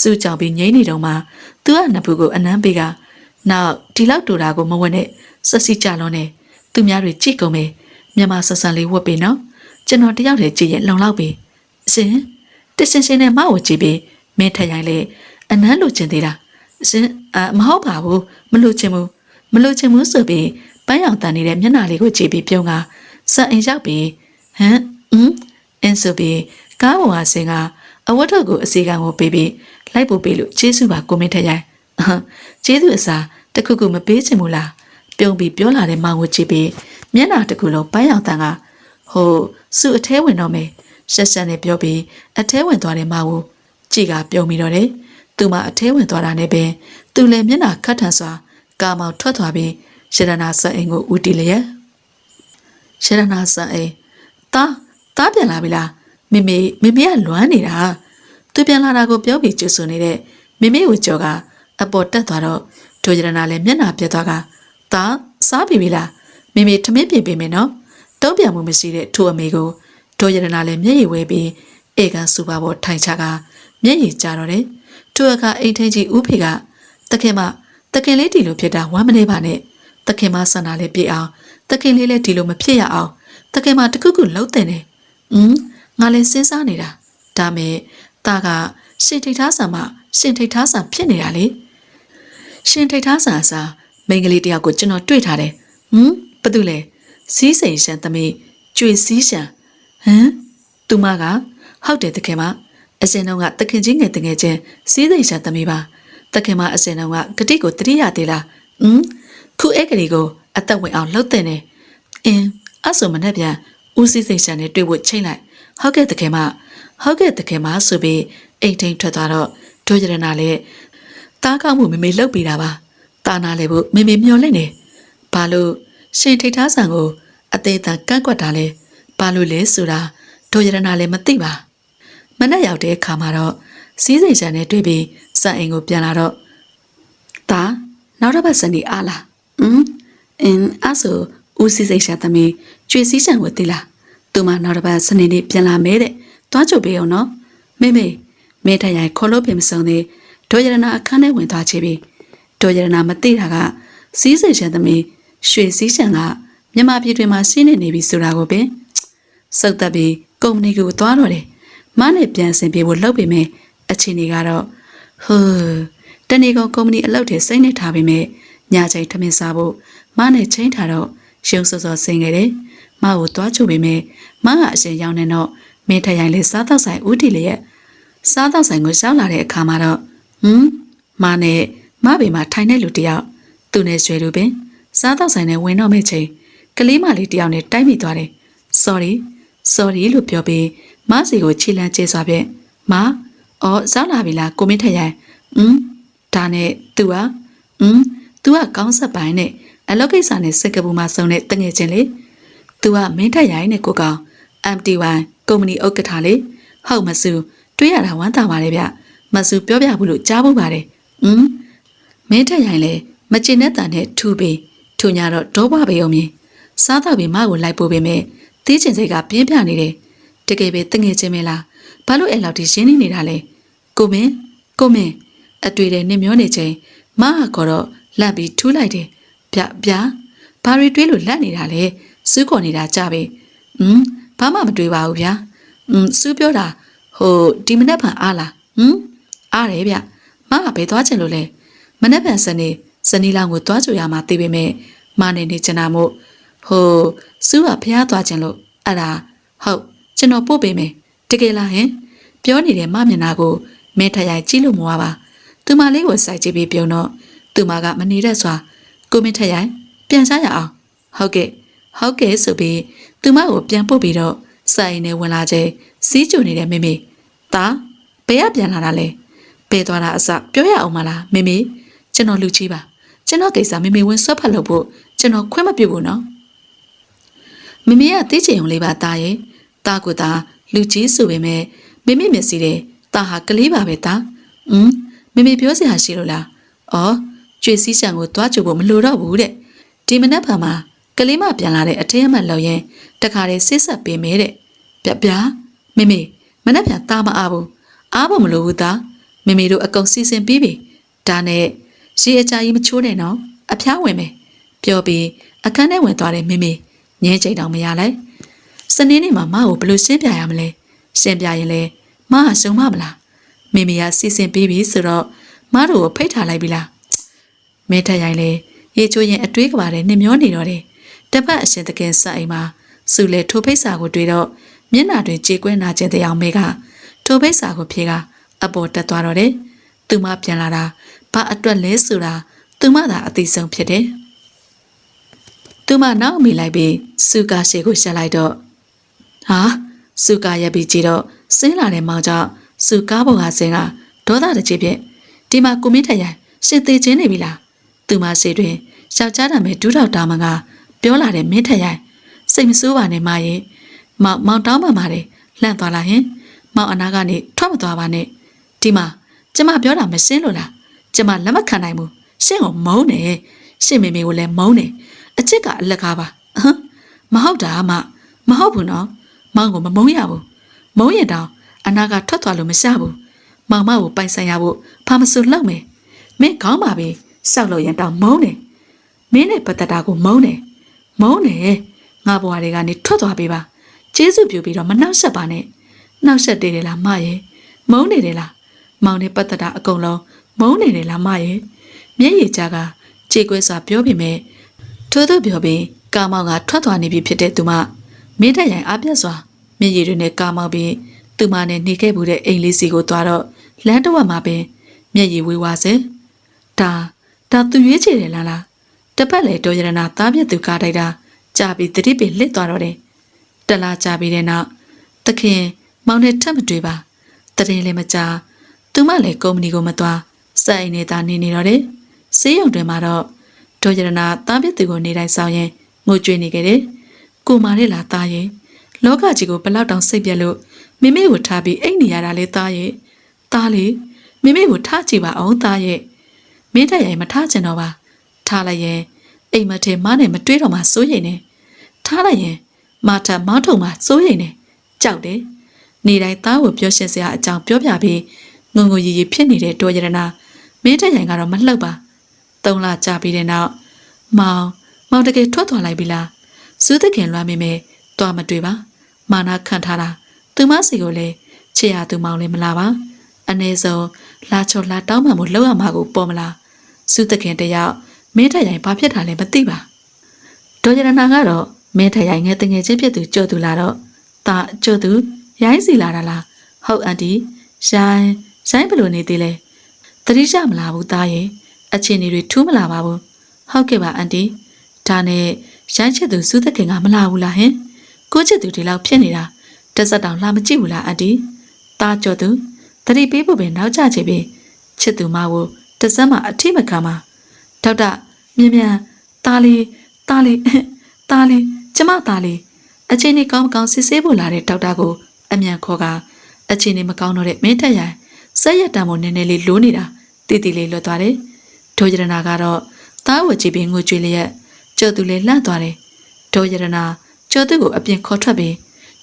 စူးကြောင်ပြီးငိမ့်နေတော့မှသူကနဘူးကိုအနမ်းပေးကနောက်ဒီလောက်တူတာကိုမဝက်နဲ့ဆက်စီကြလွန်နေသူများတွေကြည့်ကုန်မယ်မြန်မာဆက်ဆန်လေးဝတ်ပေးနော်ကျွန်တော်တယောက်တည်းကြည့်ရင်လုံလောက်ပြီအရှင်တရှင်ရှင်နဲ့မကိုကြည့်ပြီးမင်းထက်ရိုင်းလေအနမ်းလိုချင်သေးတာအရှင်မဟုတ်ပါဘူးမလိုချင်ဘူးဆိုပြီးပန်းရောင်တန်နေတဲ့မျက်နှာလေးကိုကြည့်ပြီးပြုံးကဆက်အိမ်ရောက်ပြီးဟမ်အင်းဆိုပြီးကားပေါ်ဟာဆင်ကအဝတ်ထုတ်ကိုအစီကံကိုပေးပြီးလိုက်ပို့ပေးလို့ကျေးဇူးပါကိုမင်းထက်ရိုင်းကျေးဇူးအစားတခုခုမပေးချင်ဘူးလားပြုံးပြီးပြောလာတဲ့မောင်ကိုကြည့်ပြီးမျက်နှာတစ်ခုလုံးပန်းရောင်တန်ကဟိုစုအထဲဝင်တော့မယ်ဆက်ဆက်နဲ့ပြောပြီးအထဲဝင်သွားတဲ့မောင်ကိုကြည့်ကပြုံးပြီးတော့တယ်သူမအထဲဝင်သွားတာနဲ့ပင်သူလည်းမျက်နှာခတ်ထန်စွာကာမောင်ထွက်သွားပြီးရတနာစအိမ်ကိုဦးတည်လျက်ရတနာစအိမ်တားပြန်လာပြီလားမေမေကလွမ်းနေတာသူပြန်လာတာကိုပြောပြီးကျဆူနေတဲ့မေမေကိုကြော်ကအပေါ်တက်သွားတော့ဒိုရတနာလည်းမျက်နှာပြတ်သွားကတာစားပြီလားမေမေထမင်းပြင်ပေးမယ်နော်တုံးပြန်မှုမရှိတဲ့ထိုအမေကိုဒိုရတနာလည်းမျက်ရည်ဝဲပြီးဧကန်စူပါပေါ်ထိုင်ချကမျက်ရည်ကျတော့တယ်ထိုအခါအိမ်ထင်းကြီးဦးဖေကတခင်လေးဒီလိုဖြစ်တာဝမ်းမနေပါနဲ့တခင်မဆန္ဒလေးပြေအောင်တခင်လေးလည်းဒီလိုမဖြစ်ရအောင်တခင်မတခုခုလှုပ်တဲ့နေငါလည်းစဉ်းစားနေတာဒါမဲ့တာကရှင်ထိတ်ထားဆံမှရှင်ထိတ်ထားဆံဖြစ်နေတာလေရှင်ထိတ်ထားဆံအစားမိန်းကလေးတယောက်ကိုကျွန်တော်တွေ့ထားတယ်ဘာတူလဲစီးစိန်ရှန်သမီးကျွေစီးရှန်သူမကဟုတ်တယ်တခင်မအစင်တော့ကတခင်ချင်းငယ်တငယ်ချင်းစီးစိန်ရှန်သမီးပါတခင်မအစင်တော့ကဂတိကိုတတိယသေးလားခုအဲ့ကလေးကိုအသက်ဝင်အောင်လှုပ်တဲ့နေအဆိုမနဲ့ပြန်ဦးစီးစိန်ရှန်နဲ့တွေ့ဖို့ချိန်လိုက်ဟုတ်ကဲ့တခင်မဆိုပြီးအိမ်ထိန်ထွက်သွားတော့ဒိုရတနာလည်းတားကောက်မှုမေလှုပ်ပြီးတာပါတာနာလည်းဖို့မေမျောလိုက်နေဘာလို့ရှင်ထိတ်ထားဆန်ကိုအသေးအံကန့်ကွက်တာလဲဘာလို့လဲဆိုတာဒိုရတနာလည်းမသိပါမနဲ့ရောက်တဲ့အခါမှာတော့စီးစိန်ရှန်နဲ့တွေ့ပြီးစံအိမ်ကိုပြန်လာတော့တာနောက်တစ်ပတ်စနေအားလားအဆိုဦးစီးစိန်ရှန်သမီးကျွေစည်းရှန်ကိုသိလားသူမနောက်တစ်ပတ်စနေနေ့ပြန်လာမဲတဲ့တွားချုပ်ပေးအောင်နော်မေထရိုင်ခေါ်လို့ပြင်မစုံသေးဒိုရတနာအခန်းထဲဝင်သွားချပြီးဒိုရတနာမသိတာကစီးစိန်ရှန်သမီးရွှေစည်းရှန်ကမြန်မာပြည်တွင်မှာစီးနေပြီဆိုတာကိုပင်စုတ်သက်ပြီး ကုမ္ပဏီကိုသွားတော့တယ်မနဲ့ပြန်ဆင်ပြေဖို့လုပ်ပေမဲ့အချိန်ကြီးကတော့ဟိုတနေ့ကကုမ္ပဏီအလုပ်တွေစိတ်နဲ့ထားပေမဲ့ညချိန်ထမင်းစားဖို့မနဲ့ချင်းထားတော့ရှုံစောစောဆင်းခဲ့တယ်မကိုသွားချုပ်ပေမဲ့မကအရှင်ရောက်နေတော့မင်းထရိုင်လေးစားတော့ဆိုင်ဦးတီလေးရဲ့စားတော့ဆိုင်ကိုရောက်လာတဲ့အခါမှာတော့မနဲ့မဘေမှာထိုင်တဲ့လူတယောက်သူနဲ့ရွှေလူပင်စားတော့ဆိုင်နဲ့ဝင်တော့မဲ့ချိန်ကလေးမလေးတယောက်နဲ့တိုက်မိသွားတယ် sorry လို့ပြောပြီးမစီကိုခြေလန်းကျဲစွာဖြင့်မအော်စားလာပြီလားကိုမင်းထရိုင်ဒါနဲ့သူကသူကကောင်းဆက်ပိုင်းနဲ့အလုပ်ကိစ္စနဲ့စက်ကပူမှာစုံတဲ့တငယ်ချင်းလေသူကမင်းထရိုင်နဲ့ကိုကောင် MT1 ကုမ္ပဏီဥက္ကဋ္ဌလေဟုတ်မစုတွေးရတာဝမ်းသာပါတယ်ဗျမစုပြောပြဘူးလို့ကြားဖို့ပါတယ်မင်းထရိုင်လေမကျင်တဲ့တန်နဲ့ထူပြီးထူညာတော့ဒေါဘပေအောင်မြင်စားတော့ပြီးမကိုလိုက်ပို့ပေမဲ့တီးချင်စိတ်ကပြင်းပြနေတယ်တကယ်ပဲတငယ်ချင်းမလားဘာလို့အဲ့လောက်ထိရှင်းနေနေတာလဲကိုမင်းအတွေ့တဲ့နင်မျောနေချိန်မကတော့လန့်ပြီးထူးလိုက်တယ်ဗျာဘာတွေတွေးလို့လန့်နေတာလဲစူးခေါ်နေတာကြပဲဘာမှမတွေးပါဘူးဗျာစူးပြောတာဟိုဒီမနက်ဖန်အားလားအားတယ်ဗျမကဘယ်သွားချင်လို့လဲမနက်ဖန်စနေလောင်ကိုသွားကြရမှာသိပေမဲ့မနေနေချင်တာမို့ဟိုစူးကဖျားသွားချင်လို့အဲ့ဒါဟုတ်ကျွန်တော်ပို့ပေးမယ်တကယ်လားဟင်ပြောနေတဲ့မမျက်နှာကိုမဲထရိုင်ကြည့်လို့မဝပါသူမလေးကိုစိုက်ကြည့်ပြီးပြုံတော့သူမကမနေတတ်စွာကိုမင်းထရိုင်ပြန်စားရအောင်ဟုတ်ကဲ့ဆိုပြီးသူမကိုပြန်ပို့ပြီးတော့စိုက်နေဝင်လာချိန်စီးကျူနေတဲ့မေမေဒါဘယ်ကပြန်လာတာလဲဘယ်သွားတာအစပြောရအောင်မလားမေမေကျွန်တော်လူကြီးပါကျွန်တော်ကိစ္စမေမေဝင်ဆွတ်ဖတ်လို့ဖို့ကျွန်တော်ခွင့်မပြုဘူးနော်မေမေကသိချင်ုံလေးပါတာရဲ့တာကိုတာလူကြီးဆိုပေမဲ့မေမေမျက်စိတဲ့တာဟာကလေးပါပဲတာမေမေပြောစရာရှိလို့လားအော်ကျွေစည်းချံကိုသွားကြဖို့မလိုတော့ဘူးတဲ့ဒီမနက်ဖန်မှာကလေးမပြန်လာတဲ့အထင်းအမှတ်လောက်ရင်တခါတည်းဆစ်ဆက်ပေးမယ်တဲ့ဗျာမေမေမနက်ပြန်တာမအားဘူးအားဖို့မလိုဘူးသားမေမေတို့အကုန်စီစဉ်ပြီးပြီဒါနဲ့ရေအကြာကြီးမချိုးနဲ့နော်အဖျားဝင်မယ်ပြောပြီးအခန်းထဲဝင်သွားတဲ့မေမေငဲချိန်တောင်မရလိုက်စနေနေ့မှာမကိုဘလို့ရှင်းပြရမလဲရှင်းပြရင်လေမကရှုံမမလားမေမေကစီစဉ်ပြီးပြီဆိုတော့မတို့ကိုဖိတ်ထားလိုက်ပြီလားမဲထရိုင်လေရေချိုးရင်အတွေးကပါတဲ့နှမျောနေတော့တယ်တပတ်အရှင်တကယ်စအိမ်မှာစုလေထိုဖိတ်စာကိုတွေ့တော့မျက်နှာတွင်ကြေကွဲနာကျင်တဲ့အောင်မဲကထိုဖိတ်စာကိုဖြေကအပေါ်တက်သွားတော့တယ်သူမပြန်လာတာဘာအတွက်လဲဆိုတာသူမသာအသိဆုံးဖြစ်တယ်သူမနောက်မိလိုက်ပြီးစုကာရှေကိုရှက်လိုက်တော့ဟာစုကာရက်ပြီးကြည့်တော့ဆင်းလာတဲ့မောင်ကြောင့်စုကားပေါ်ကဆင်းကဒေါသတကြီးဖြင့်ဒီမှာကိုမင်းထရိုင်ရှစ်သေးချင်းနေပြီလားသူမရှိတွင်ယောက်ျားနာမည်ဒူးတော်တာမန်ကပြောလာတဲ့မင်းထရိုင်စိတ်မဆိုးပါနဲ့မရဲ့မောင်တောင်းမှပါတယ်လှန့်သွားလာဟင်မောင်အနာကနေထွက်မသွားပါနဲ့ဒီမှာကျမပြောတာမရှင်းလို့လားကျမလက်မခံနိုင်ဘူးရှင်းကိုမုန်းတယ်ရှင်းမေမေကိုလည်းမုန်းတယ်အချစ်ကအလက်ကားပါမဟုတ်တာမဟုတ်ဘူးနော်မောင်ကိုမမုန်းရဘူးမုန်းရင်တောင်အနာကထွက်သွားလို့မရှာဘူးမောင်မကိုပိုင်ဆိုင်ရဖို့ဘာမဆိုလုပ်မယ်မင်းခေါင်းပါပဲစောက်လို့ရင်တောင်မုန်းတယ်မင်းနဲ့ပတ်သက်တာကိုမုန်းတယ်ငါဘွားတွေကနေထွက်သွားပေးပါကျေးဇူးပြုပြီးတော့မနှောက်ယှက်ပါနဲ့နှောက်ယှက်တယ်လားမရဲ့မုန်းနေတယ်လားမောင်နဲ့ပတ်သက်တာအကုန်လုံးမုန်းနေတယ်လားမရဲ့မျက်ရည်ကြားကကြေကွဲစွာပြောပြီးမဲ့ထိုးသူပြောပြီးကာမောင်ကထွက်သွားနေပြီဖြစ်တဲ့သူမမင်းထရိုင်အားပြတ်စွာမျက်ရည်တွေနဲ့ကာမောင်ပြီးသူမနဲ့နေခဲ့မှုတဲ့အိမ်လေးစီကိုသွားတော့လမ်းတစ်ဝက်မှာပင်မျက်ရည်ဝေဝါစေဒါသူရွေးချယ်တယ်လားတပတ်လေတော်ရတနာသားပြက်သူကားတိုက်တာကြာပြီးတတိပင်လစ်သွားတော့တယ်တလားကြာပြီးတဲ့နောက်သခင်မောင်နဲ့ထပ်မတွေ့ပါတရင်လည်းမကြာသူမလည်းကုမ္ပဏီကိုမသွားစိုက်နေသားနေတော့တယ်ဆေးရုံတွင်မှာတော့တော်ရတနာသားပြက်သူကိုနေတိုင်းဆောင်ရင်ငိုကြွေးနေခဲ့တယ်ကိုမာနဲ့လာသားရဲ့လောကကြီးကိုဘလောက်တောင်စိတ်ပြက်လို့မိမိကိုထားပြီးအိတ်နေရတာလေသားရဲ့သားလေမိမိကိုထားကြည့်ပါအောင်သားရဲ့မင်းတက်ရိုင်မထားချင်တော့ပါထားလိုက်ရင်အိမ်မထဲမနဲ့မတွေးတော့မှစိုးရိမ်နေထားလိုက်ရင်မထမောင်းထုံမှစိုးရိမ်နေကြောက်တယ်နေတိုင်းသားကိုပြောရှင်းစရာအကြောင်းပြောပြပြီးငုံငုံရီရီဖြစ်နေတဲ့တော်ရတနာမင်းတက်ရိုင်ကတော့မလှုပ်ပါ3 လကြာပြီးတဲ့နောက်မောင်တကယ်ထွက်သွားလိုက်ပြီလားစူးသခင်လွမ်းမိမယ်တွားမတွေ့ပါမာနာခံထားတာ သူမစီကိုလည်းချစ်ရသူမောင်လည်းမလာပါအနည်းဆုံးလာချော်လာတောင်းမှမို့လောက်ရမှာကိုပေါ်မလားစုသခင်တယောက်မင်းထရိုင်ဘာဖြစ်တာလဲမသိပါဒေါ်ရတနာကတော့မင်းထရိုင်ငယ်တငယ်ချင်းဖြစ်သူကြိုသူလာတော့တာကြိုသူရိုင်းစီလာတာလားဟုတ်အန်တီရိုင်းဘယ်လိုနေသေးလဲတတိယမလာဘူးသားရဲ့အခြေအနေတွေထူးမလာပါဘူးဟုတ်ကဲ့ပါအန်တီဒါနဲ့ရိုင်းချစ်သူစုသခင်ကမလာဘူးလားဟင်ကိုချစ်သူဒီလောက်ဖြစ်နေတာတက်ဆက်တောင်လာမကြည့်ဘူးလားအန်တီတာကြိုသူတတိပေးဖို့ပဲနောက်ကျချေပြီချစ်သူမကိုတစမ်းမအထိမခံပါဒေါက်တာမြန်တားလေးကျမသားလေးအခြေအနေကောင်းမကောင်းစစ်ဆေးဖို့လာတဲ့ဒေါက်တာကိုအမြန်ခေါ်ကအခြေအနေမကောင်းတော့တဲ့မင်းထက်ရိုင်ဆက်ရက်တံမို့နည်းနည်းလေးလိုးနေတာတီတီလေးလွတ်သွားတယ်ဒိုရတနာကတော့သားဝကြည့်ပြီးငိုကြွေးလျက်ကျော်သူလေးလှန့်သွားတယ်ဒိုရတနာကျော်သူကိုအပြင်ခေါ်ထွက်ပြီး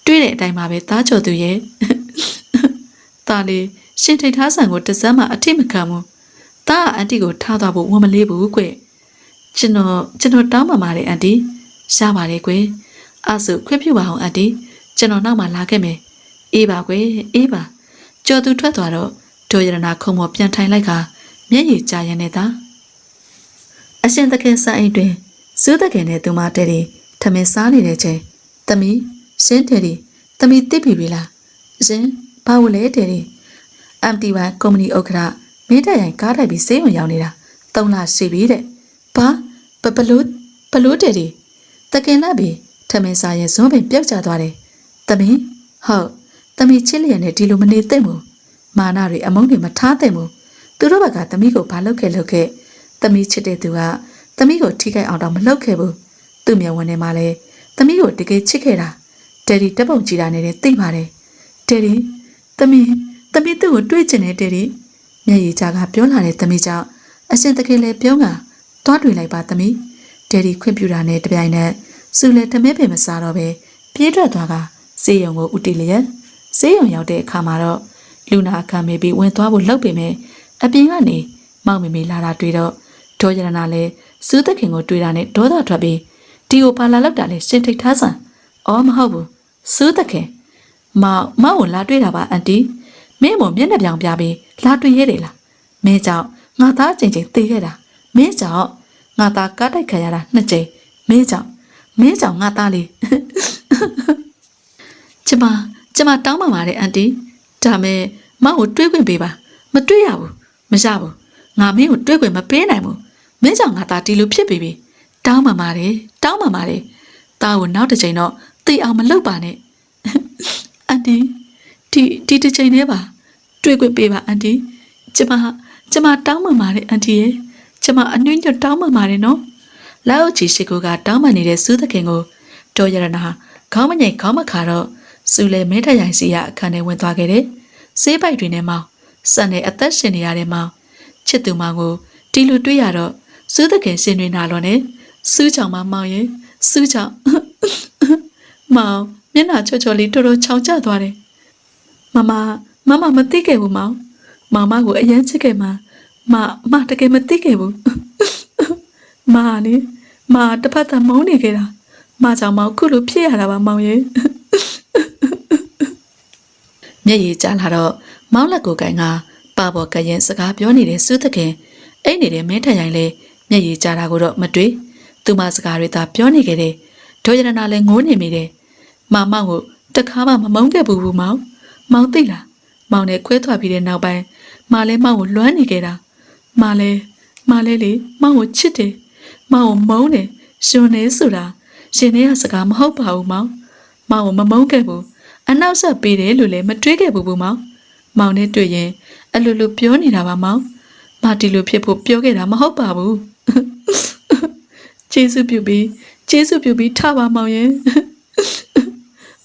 တွေးတဲ့အတိုင်းမှာပဲသားကျော်သူရဲ့သားလေးရှင်ထိတ်ထားဆန်ကိုတစမ်းမအထိမခံဘူးသားအန်တီကိုထားသွားဖို့ဝန်မလေးဘူးကွကျွန်တော်တောင်းပန်ပါတယ်အန်တီရှားပါတယ်ကွအဲ့ဆိုခွင့်ပြုပါအောင်အန်တီကျွန်တော်နောက်မှလာခဲ့မယ်အေးပါကွအေးပါကျော်သူထွက်သွားတော့ဒိုရတနာခုံမော်ပြန်ထိုင်လိုက်ကမျက်ရည်ကျရနေတာအရှင်သခင်စအိမ်တွင်စူးသခင်နဲ့သူမတဲ့တီထမင်းစားနေတဲ့ချိန်သမီးရှင်းတဲ့တီသမီးသိပြီလားရှင်ဘာလို့လဲတဲ့တီMT1 ကုမ္ပဏီဥက္ကဋ္ဌမင်းတက်ရိုင်ကားတိုက်ပြီးစေးဝင်ရောက်နေတာ3လရှိပြီတဲ့ဘာဘလို့တဲ့တီတကင်လာပြီထမင်းစားရင်ဇွန်ပင်ပြုတ်ကျသွားတယ်သမီးဟုတ်သမီးချစ်လျက်နဲ့ဒီလိုမနေသင့်ဘူးမာနတွေအမုန်းတွေမထားသင့်ဘူးသူတို့ဘက်ကသမီးကိုဘာလုပ်ခဲ့သမီးချစ်တဲ့သူကသမီးကိုထိခိုက်အောင်တော့မလုပ်ခဲ့ဘူးသူ့မျက်ဝန်းထဲမှာလဲသမီးကိုတကယ်ချစ်ခဲ့တာတယ်ဒီတက်ပုံကြည့်တာနဲ့သိပါတယ်တယ်ဒီသမီးသူ့ကိုတွေးချင်တယ်တယ်ဒီမျက်ရည်ကြားကပြောလာတဲ့သမီးကြောင့်အရှင်တကယ်လဲပြုံးကသွားတွေ့လိုက်ပါသမီးတယ်ဒီခွင့်ပြုတာနဲ့တပြိုင်နက်စုလဲတမဲပင်မစားတော့ပဲပြေးထွက်သွားကစေးရုံကိုဥတီလျက်စေးရုံရောက်တဲ့အခါမှာတော့လူနာခံမေးပြီးဝင်သွားဖို့လှုပ်ပေမဲ့အပြင်ကနေမောင်မေလာတာတွေ့တော့ဒေါ်ရတနာလည်းစူးသခင်ကိုတွေ့တာနဲ့ဒေါသထွက်ပြီးဒီကိုပါလာလောက်တာလဲရှင်ထိတ်ထားဆန်အော်မဟုတ်ဘူးစူးသခင်မောင်ကိုလာတွေ့တာပါအန်တီမင်းမို့မျက်နှာပြောင်ပြပြီးလာတွေ့ရတယ်လားမင်းကြောင့်ငါသားချိန်သေခဲ့တာမင်းကြောင့်ငါသားကားတိုက်ခံရတာ2ကြိမ်မင်းကြောင့်ငါသားလေးကျမတောင်းပန်ပါတယ်အန်တီဒါမဲ့မောင်ကိုတွေးခွင့်ပေးပါမတွေးရဘူးမရဘူးငါမင်းကိုတွေးခွင့်မပေးနိုင်ဘူးမင်းကြောင့်ငါသားဒီလိုဖြစ်ပြီတောင်းပန်ပါတယ်သားကိုနောက်တစ်ချိန်တော့သိအောင်မလုပ်ပါနဲ့အန်တီဒီတစ်ချိန်လေးပါတွေးခွင့်ပေးပါအန်တီကျမတောင်းပန်ပါတယ်အန်တီရဲ့ကျမအနှွှညွတ်တောင်းပန်ပါတယ်နော်လောက်ချီရှိကိုကတောင်းပန်နေတဲ့စူးသခင်ကိုတော်ရတနာခေါင်းမငိတ်ခေါင်းမခါတော့စူလေမဲထရိုင်စီရအခန်းထဲဝင်သွားခဲ့တယ်ဆေးပိုက်တွေနဲ့မောင်စံနဲ့အသက်ရှင်နေရတဲ့မောင်ချစ်သူမောင်ကိုတီလူတွေ့ရတော့စူးသခင်ရှင်တွေနာလွန်နဲ့စူးချောင်မောင်ရဲ့စူးချောင်မောင်မျက်နှာချောချောလေးတော်တော်ချောင်ကျသွားတယ်မမသိခဲ့ဘူးမောင်မကိုအရင်ချစ်ခဲ့မှာမတကယ်မသိခဲ့ဘူးမတစ်ဖက်သာမုန်းနေခဲ့တာမကြောင့်မောင်ခုလိုဖြစ်ရတာပါမောင်ရဲ့မျက်ရည်ကျလာတော့မောင်လက်ကိုကိုင်ကပါပေါ်ကရင်စကားပြောနေတဲ့စူးသခင်အိတ်နေတဲ့မင်းထရိုင်လဲမျက်ရည်ကျတာကိုတော့မတွေ့သူမစကားတွေသာပြောနေခဲ့တယ်ဒေါ်ရတနာလည်းငိုးနေမိတယ်မောင်ကိုတခါမှမမုန်းခဲ့ဘူးမောင်သိလားမောင်နဲ့ခွဲထွက်ပြီးတဲ့နောက်ပိုင်းမလည်းမောင်ကိုလွမ်းနေခဲ့တာမလည်းလေမောင်ကိုချစ်တယ်မောင်ကိုမုန်းတယ်ရှင်နေဆိုတာရှင်နေရစကားမဟုတ်ပါဘူးမောင်ကိုမမုန်းခဲ့ဘူးအနောက်ဆက်ပေးတယ်လို့လည်းမတွေးခဲ့ဘူးမောင်နဲ့တွေ့ရင်အလိုလိုပြောနေတာပါမောင်မဒီလိုဖြစ်ဖို့ပြောခဲ့တာမဟုတ်ပါဘူးကျေးဇူးပြုပြီးထားပါမောင်ရဲ့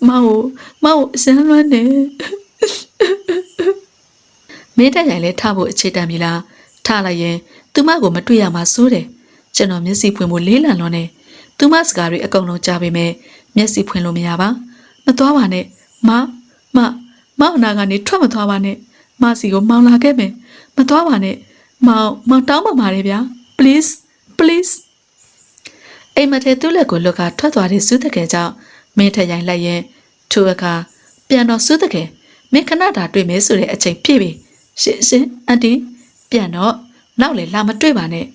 မောင်ကိုအစမ်းလွမ်းနေမင်းတက်ရိုင်လဲထားဖို့အခြေတမ်းပြီလားထားလိုက်ရင်သူမကိုမတွေ့ရမှာစိုးတယ်ကျွန်တော်မျက်စိဖွင့်ဖို့လေးလံလွန်နေသူမစကားတွေအကုန်လုံးကြားပေမဲ့မျက်စိဖွင့်လို့မရပါမသွားပါနဲ့မောင်အနာကနေထွက်မသွားပါနဲ့မစီကိုမောင်လာခဲ့မယ်မသွားပါနဲ့မောင်တောင်းပန်ပါတယ်ဗျာ please အိမ်မထဲသူ့လက်ကိုလွတ်ကထွက်သွားတဲ့စူးတကယ်ကြောင့်မင်းထရိုင်လိုက်ရင်ထိုအခါ ပြန်တော့စုတခင်မင်းခဏတာတွေ့မယ်ဆိုတဲ့အချိန်ပြည့်ပြီရှင်အန်တီပြန်တော့နောက်လေလာမတွေ့ပါနဲ့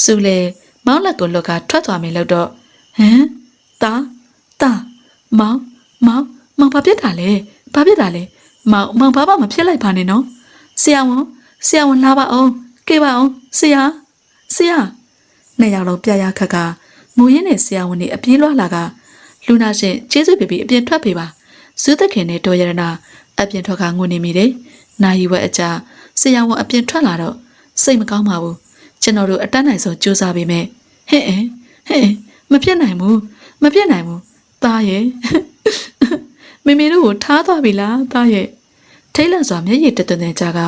စုလေမောင်လက်ကိုလွတ်ကထွက်သွားမယ်လို့တော့ဟမ်တာမောင်ဘာဖြစ်တာလဲမောင်ဘာမှမဖြစ်လိုက်ပါနဲ့နော်ဆရာဝန်လာပါအောင်ကဲပါအောင်ဆရာနှစ်ယောက်လုံးပြရခက်ကငိုရင်းနဲ့ဆရာဝန်တွေအပြေးလွှားလာကလူနာရှင်ကျေးဇူးပြအပြင်ထွက်ပေးပါဇုသခင်နဲ့ဒေါ်ရတနာအပြင်ထွက်ကငိုနေမိတယ်နာယီဝက်အကြာဆရာဝန်အပြင်ထွက်လာတော့စိတ်မကောင်းပါဘူးကျွန်တော်တို့အတန်းနိုင်ဆုံးကြိုးစားပေးမယ်ဟဲ့မဖြစ်နိုင်ဘူးသားရဲ့မေတို့ကိုထားသွားပြီလားသားရဲ့ထိတ်လန့်စွာမျက်ရည်တသွန်ကြာက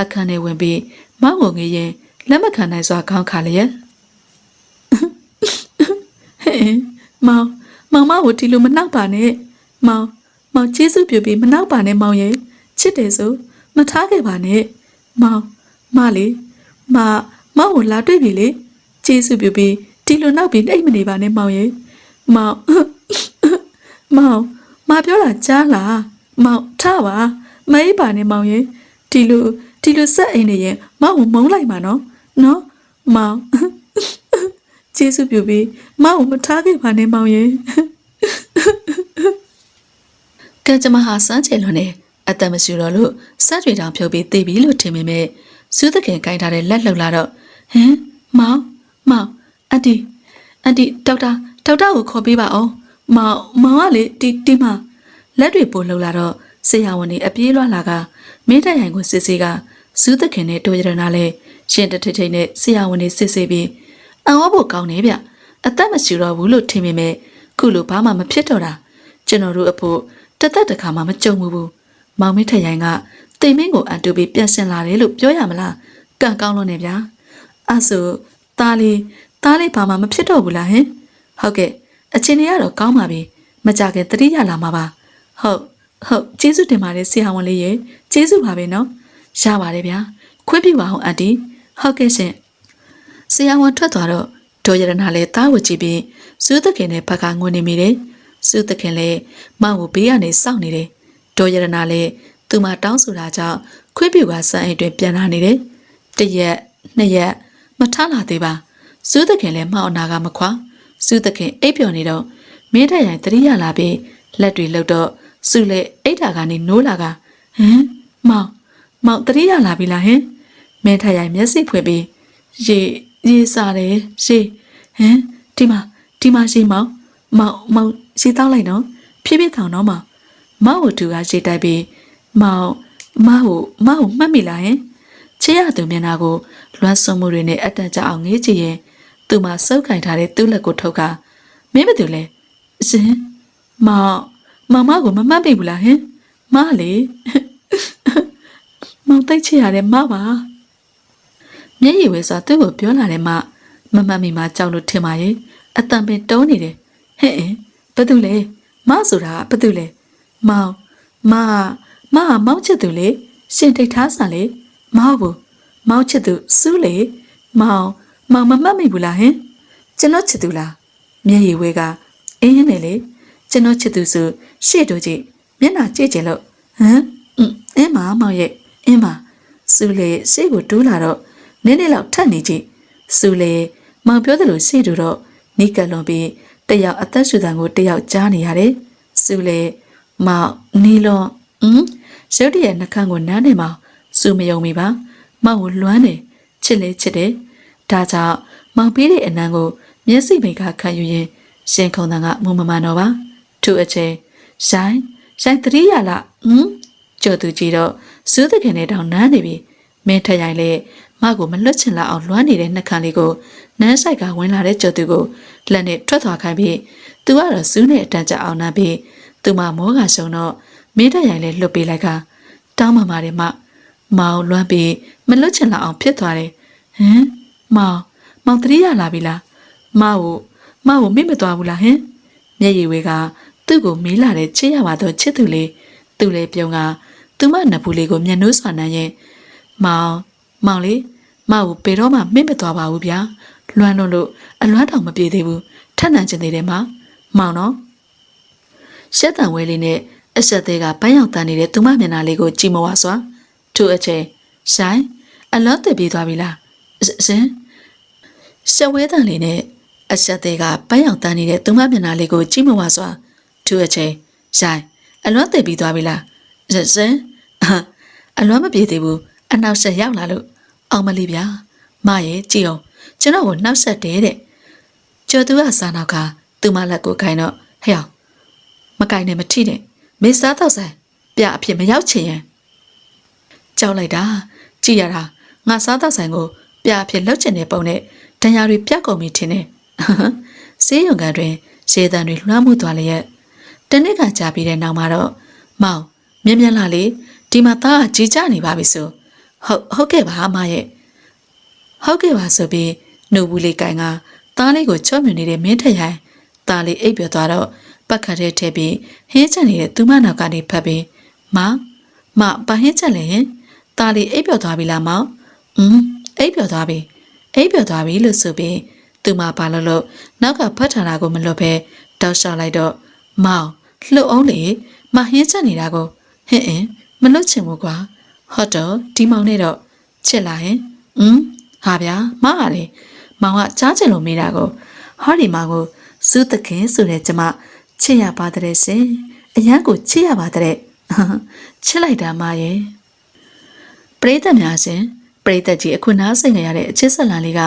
အခန်းထဲဝင်ပြီးမောင်ကိုငေးရင်လက်မခံနိုင်စွာခေါင်းခါလျက်မောင်ကိုဒီလိုမနှောက်ပါနဲ့မောင်ကျေးဇူးပြုပြီးမနှောက်ပါနဲ့မောင်ရဲ့ချစ်တယ်ဆိုမထားခဲ့ပါနဲ့မောင်ကိုလာတွေ့ပြီလေကျေးဇူးပြုပြီးဒီလိုနှောက်ပြီးအိတ်မနေပါနဲ့မောင်ရဲ့မောင်ပြောတာကြားလားမောင်ထားပါမအိပ်ပါနဲ့မောင်ရဲ့ဒီလိုဆက်အိမ်နေရင်မောင်ကိုမုန်းလိုက်မှာနော်မောင်ကျေးဇူးပြုပြီးမောင်ကိုမထားခဲ့ပါနဲ့မောင်ရဲ့ကဲကျမဟာစမ်းချေလွန်နေအသက်မရှိတော့လို့စက်တွေတောင်ဖြုတ်ပြီးသိပြီလို့ထင်မိမဲ့စူးသခင်ကိုင်းထားတဲ့လက်လှုပ်လာတော့ဟမ်မောင်အန်တီဒေါက်တာကိုခေါ်ပေးပါအောင်မောင်ကလေဒီမှာလက်တွေပို့လှုပ်လာတော့ဆရာဝန်တွေအပြေးလွှားလာကမင်းတရိုင်ကိုစစ်ဆေးကစူးသခင်နဲ့တိုးရတနာလဲရှင်တထိတ်နဲ့ဆရာဝန်တွေစစ်ဆေးပြီးအံ့ဩဖို့ကောင်းနေဗျအသက်မရှိတော့ဘူးလို့ထင်မိမဲ့ခုလိုဘာမှမဖြစ်တော့တာကျွန်တော်တို့အဖို့တသက်တခါမှမကြုံဘူးမောင်မင်းထရိုင်ကတိမ်မင်းကိုအန်တူပြီးပြန်ဆင်လာတယ်လို့ပြောရမလားကံကောင်းလို့နေဗျာအဲ့ဆိုသားလေးဘာမှမဖြစ်တော့ဘူးလားဟင်ဟုတ်ကဲ့အချင်းတွေကတော့ကောင်းပါပြီမကြခင်တတိယလာမှာပါဟုတ်ကျေးဇူးတင်ပါတယ်ဆရာဝန်လေးရေကျေးဇူးပါပဲနော်ရပါတယ်ဗျာခွင့်ပြုပါအောင်အန်တီဟုတ်ကဲ့ရှင်ဆရာဝန်ထွက်သွားတော့ဒေါ်ရတနာလည်းတားဝကြည့်ပြီးစူးသခင်နဲ့ဘက်ကငိုနေမိတယ်စူးသခင်လည်းမောင်ကိုဘေးကနေစောင့်နေတယ်ဒေါ်ရတနာလည်းသူမတောင်းဆိုတာကြောင့်ခွင့်ပြုကစံအိမ်တွင်ပြန်လာနေတယ်တစ်ရက်နှစ်ရက်မထားလာသေးပါစူးသခင်လည်းမောင်အနာကမခွာစူးသခင်အိပ်ပျော်နေတော့မင်းထရိုင်တတိယလာပြီးလက်တွေလှုပ်တော့စုလေအိတ်တာကနေနိုးလာကဟမ်မောင်တတိယလာပြီလားဟင်မင်းထရိုင်မျက်စိဖွင့်ပြီးရေစားတယ်ရေဟမ်ဒီမှာရေမောင်ရေတောက်လိုက်နော်ဖြည်းဖြည်းထောင်တော့မောင်ကိုသူကရေတိုက်ပြီးမောင်ကိုမှတ်မိလားဟင်ချေရသူမျက်နှာကိုလွမ်းဆွမှုတွေနဲ့အတန်ကြအောင်ငေးကြည့်ရင်သူမစုပ်ကင်ထားတဲ့သူ့လက်ကိုထုတ်ကမင်းမတူလဲရှင်မောင်ကိုမမှတ်မိဘူးလားဟင်မလေမောင်သိချရတဲ့မပါမျက်ရည်ဝဲစွာသူ့ကိုပြောလာတဲ့မမှတ်မိမှကြောက်လို့ထင်ပါရဲ့အတန်ပင်တုံးနေတယ်ဟဲ့ဘာတူလဲမဆိုတာဘာတူလဲမောင်မောင်ချစ်သူလေရှင်တိတ်ထားစားလေမဟုတ်ဘူးမောင်ချစ်သူစူးလေမောင်မမှတ်မိဘူးလားဟင်ကျွန်တော်ချစ်သူလားမျက်ရည်ဝဲကအင်းနဲ့လေကျွန်တော်ချစ်သူဆိုရှေ့တို့ကြည့်မျက်နှာကြည့်ကြလို့ဟမ်အင်းမောင်ရဲ့အင်းမစူးလေရှေ့ကိုတိုးလာတော့နည်းနည်းလောက်ထပ်နေကြည့်စူးလေမောင်ပြောသလိုရှေ့တို့တော့နီးကလွန်ပြီးတယောက်အသက်ရှူတန်ကိုတယောက်ကြားနေရတယ်စူးလေမောင်နီလွန်ရုတ်တရက်နှခမ်းကိုနမ်းနေမှာစူးမယုံမိပါမောင်ကိုလွမ်းတယ်ချစ်တယ်ဒါကြောင့်မောင်ပေးတဲ့အနံကိုမျက်စိမိတ်ကခံယူရင်ရှင်ခုံတန်ကမူမမှန်တော့ပါသူ့အချိန်ဆိုင်တတိယလားကြိုသူကြည့်တော့စူးသခင်နဲ့တောင်နမ်းနေပြီမင်းထရိုင်လေမကိုမလွတ်ချင်လောက်အောင်လွမ်းနေတဲ့နှက်ခမ်းလေးကိုနန်းဆိုင်ကဝင်လာတဲ့ကြိုသူကိုလက်နဲ့ထွက်သွားခိုင်းပြီးသူကတော့စူးနဲ့အတန်ကြအောင်နမ်းပြီးသူမမောကရှုံတော့မင်းထရိုင်လေလွတ်ပေးလိုက်ကတောင်းမှတယ်မောင်လွမ်းပြီးမလွတ်ချင်လောက်အောင်ဖြစ်သွားတယ်ဟမ်မောင်တတိယလာပြီလားမကိုမေ့မသွားဘူးလားဟင်မျက်ရည်ဝဲကသူ့ကိုမေးလာတဲ့ချစ်ရပါတော့ချစ်သူလေးသူ့လေပြုံးကသူမနဘူးလေးကိုမျက်နှိုးစွာနှမ်းရင်မောင်လေးမကိုပေတော့မှမေ့မသွားပါဘူးဗျာလွမ်းလို့အလွမ်းတောင်မပြေသေးဘူးထပ်နံကျင်သေးတယ်မောင်နော်ရှက်တန်ဝဲလေးနဲ့ အဆက်သေးကပန်းရောက်တန်းနေတဲ့သူမမျက်နှာလေးကိုကြည့်မဝစွာထို့အချိန်ဆိုင်အလွန်သိပြီးသွားပြီလားရှင်ရှဝဲတန်လေးနဲ့အဆက်သေးကပန်းရောက်တန်းနေတဲ့သူမမျက်နှာလေးကိုကြည့်မဝစွာထို့အချိန်ဆိုင်အလွန်သိပြီးသွားပြီလားရှင်အလွန်မပြေသေးဘူးအနောက်ဆက်ရောက်လာလို့အောင်မလေးဗျာမရဲ့ကြည့်အောင်ကျွန်တော်ကိုနှောက်ဆက်တယ်တဲ့ကျော်သူကစားနောက်ကသူမလက်ကိုခိုင်းတော့ဟဲ့အောင်မကိုင်းနဲ့မထိနဲ့မေစားတော့ဆိုင်ပြအဖြစ်မရောက်ချင်ရင်ကြောက်လိုက်တာကြည့်ရတာငါစားတော့ဆိုင်ကိုပြအဖြစ်လှုပ်ချင်တဲ့ပုံနဲ့ဒဏ်ရာတွေပြတ်ကုန်ပြီထင်တယ်ဆေးရုံကန်တွင်ရေတံတွေလွှမ်းမိုးသွားလျက်တနေ့ကကြာပြီးတဲ့နောက်မှာတော့မောင်မြင်လာလေဒီမှာသားကကြီးကြနေပါပြီဆိုဟုတ်ကဲ့ပါအမရဲ့ဟုတ်ကဲ့ပါဆိုပြီးနှုတ်ဘူးလေးကိုင်ကသားလေးကိုချော့မြူနေတဲ့မင်းထရိုင်သားလေးအိပ်ပျော်သွားတော့ပတ်ခတ်ထဲထည့်ပြီးဟင်းချက်နေတဲ့သူမနောက်ကနေဖတ်ပြီးမဘာဟင်းချက်လဲရင်သားလေးအိပ်ပျော်သွားပြီလားမောင်အိပ်ပျော်သွားပြီလို့ဆိုပြီးသူမဘာလို့နောက်ကဖတ်ထားတာကိုမလွတ်ပဲတောက်လျှောက်လိုက်တော့မောင်လှုပ်အောင်လေမဟင်းချက်နေတာကိုဟင်းမလွတ်ချင်ဘူးကွာဟုတ်တော့ဒီမောင်နဲ့တော့ချစ်လာဟင်ဟာဗျာမကလေမောင်ကကြားချင်လို့မေးတာကိုဟောဒီမောင်ကိုစူးသခင်ဆိုတဲ့ကျမချစ်ရပါတဲ့ရှင်အရန်ကိုချစ်ရပါတဲ့ချစ်လိုက်တာမရဲ့ပရိသတ်များရှင်ပရိသတ်ကြီးအခုနားဆင်ကြရတဲ့အချစ်ဆက်လန်လေးက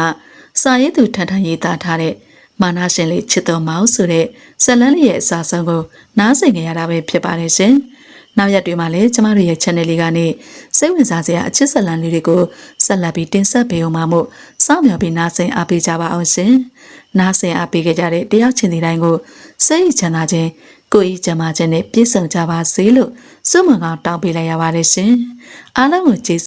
စာရေးသူထန်ထန်ရေးသားထားတဲ့မာနရှင်လေးချစ်တော်မောင်ဆိုတဲ့ဇလန်းလေးရဲ့အစာဆုံးကိုနားဆင်ကြရတာပဲဖြစ်ပါတယ်ရှင်နောက်ရက်တွေမှာလည်းကျမတို့ရဲ့ channel လေးကနေစိတ်ဝင်စားစရာအချစ်ဆက်လန်လေးတွေကိုဆက်လက်ပြီးတင်ဆက်ပေးအောင်ပါမို့စောင့်မျှော်ပြီးနားဆင်အားပေးကြပါအောင်ရှင်နားဆင်အားပေးကြတဲ့တယောက်ချင်းဒီတိုင်းကိုစိတ်ချမ်းသာခြင်းကိုယ်ဤကျမ်းမာခြင်းနဲ့ပြည့်စုံကြပါစေလို့ဆုမွန်ကောင်းတောင်းပေးလိုက်ရပါတယ်ရှင်အားလုံးကိုကျေး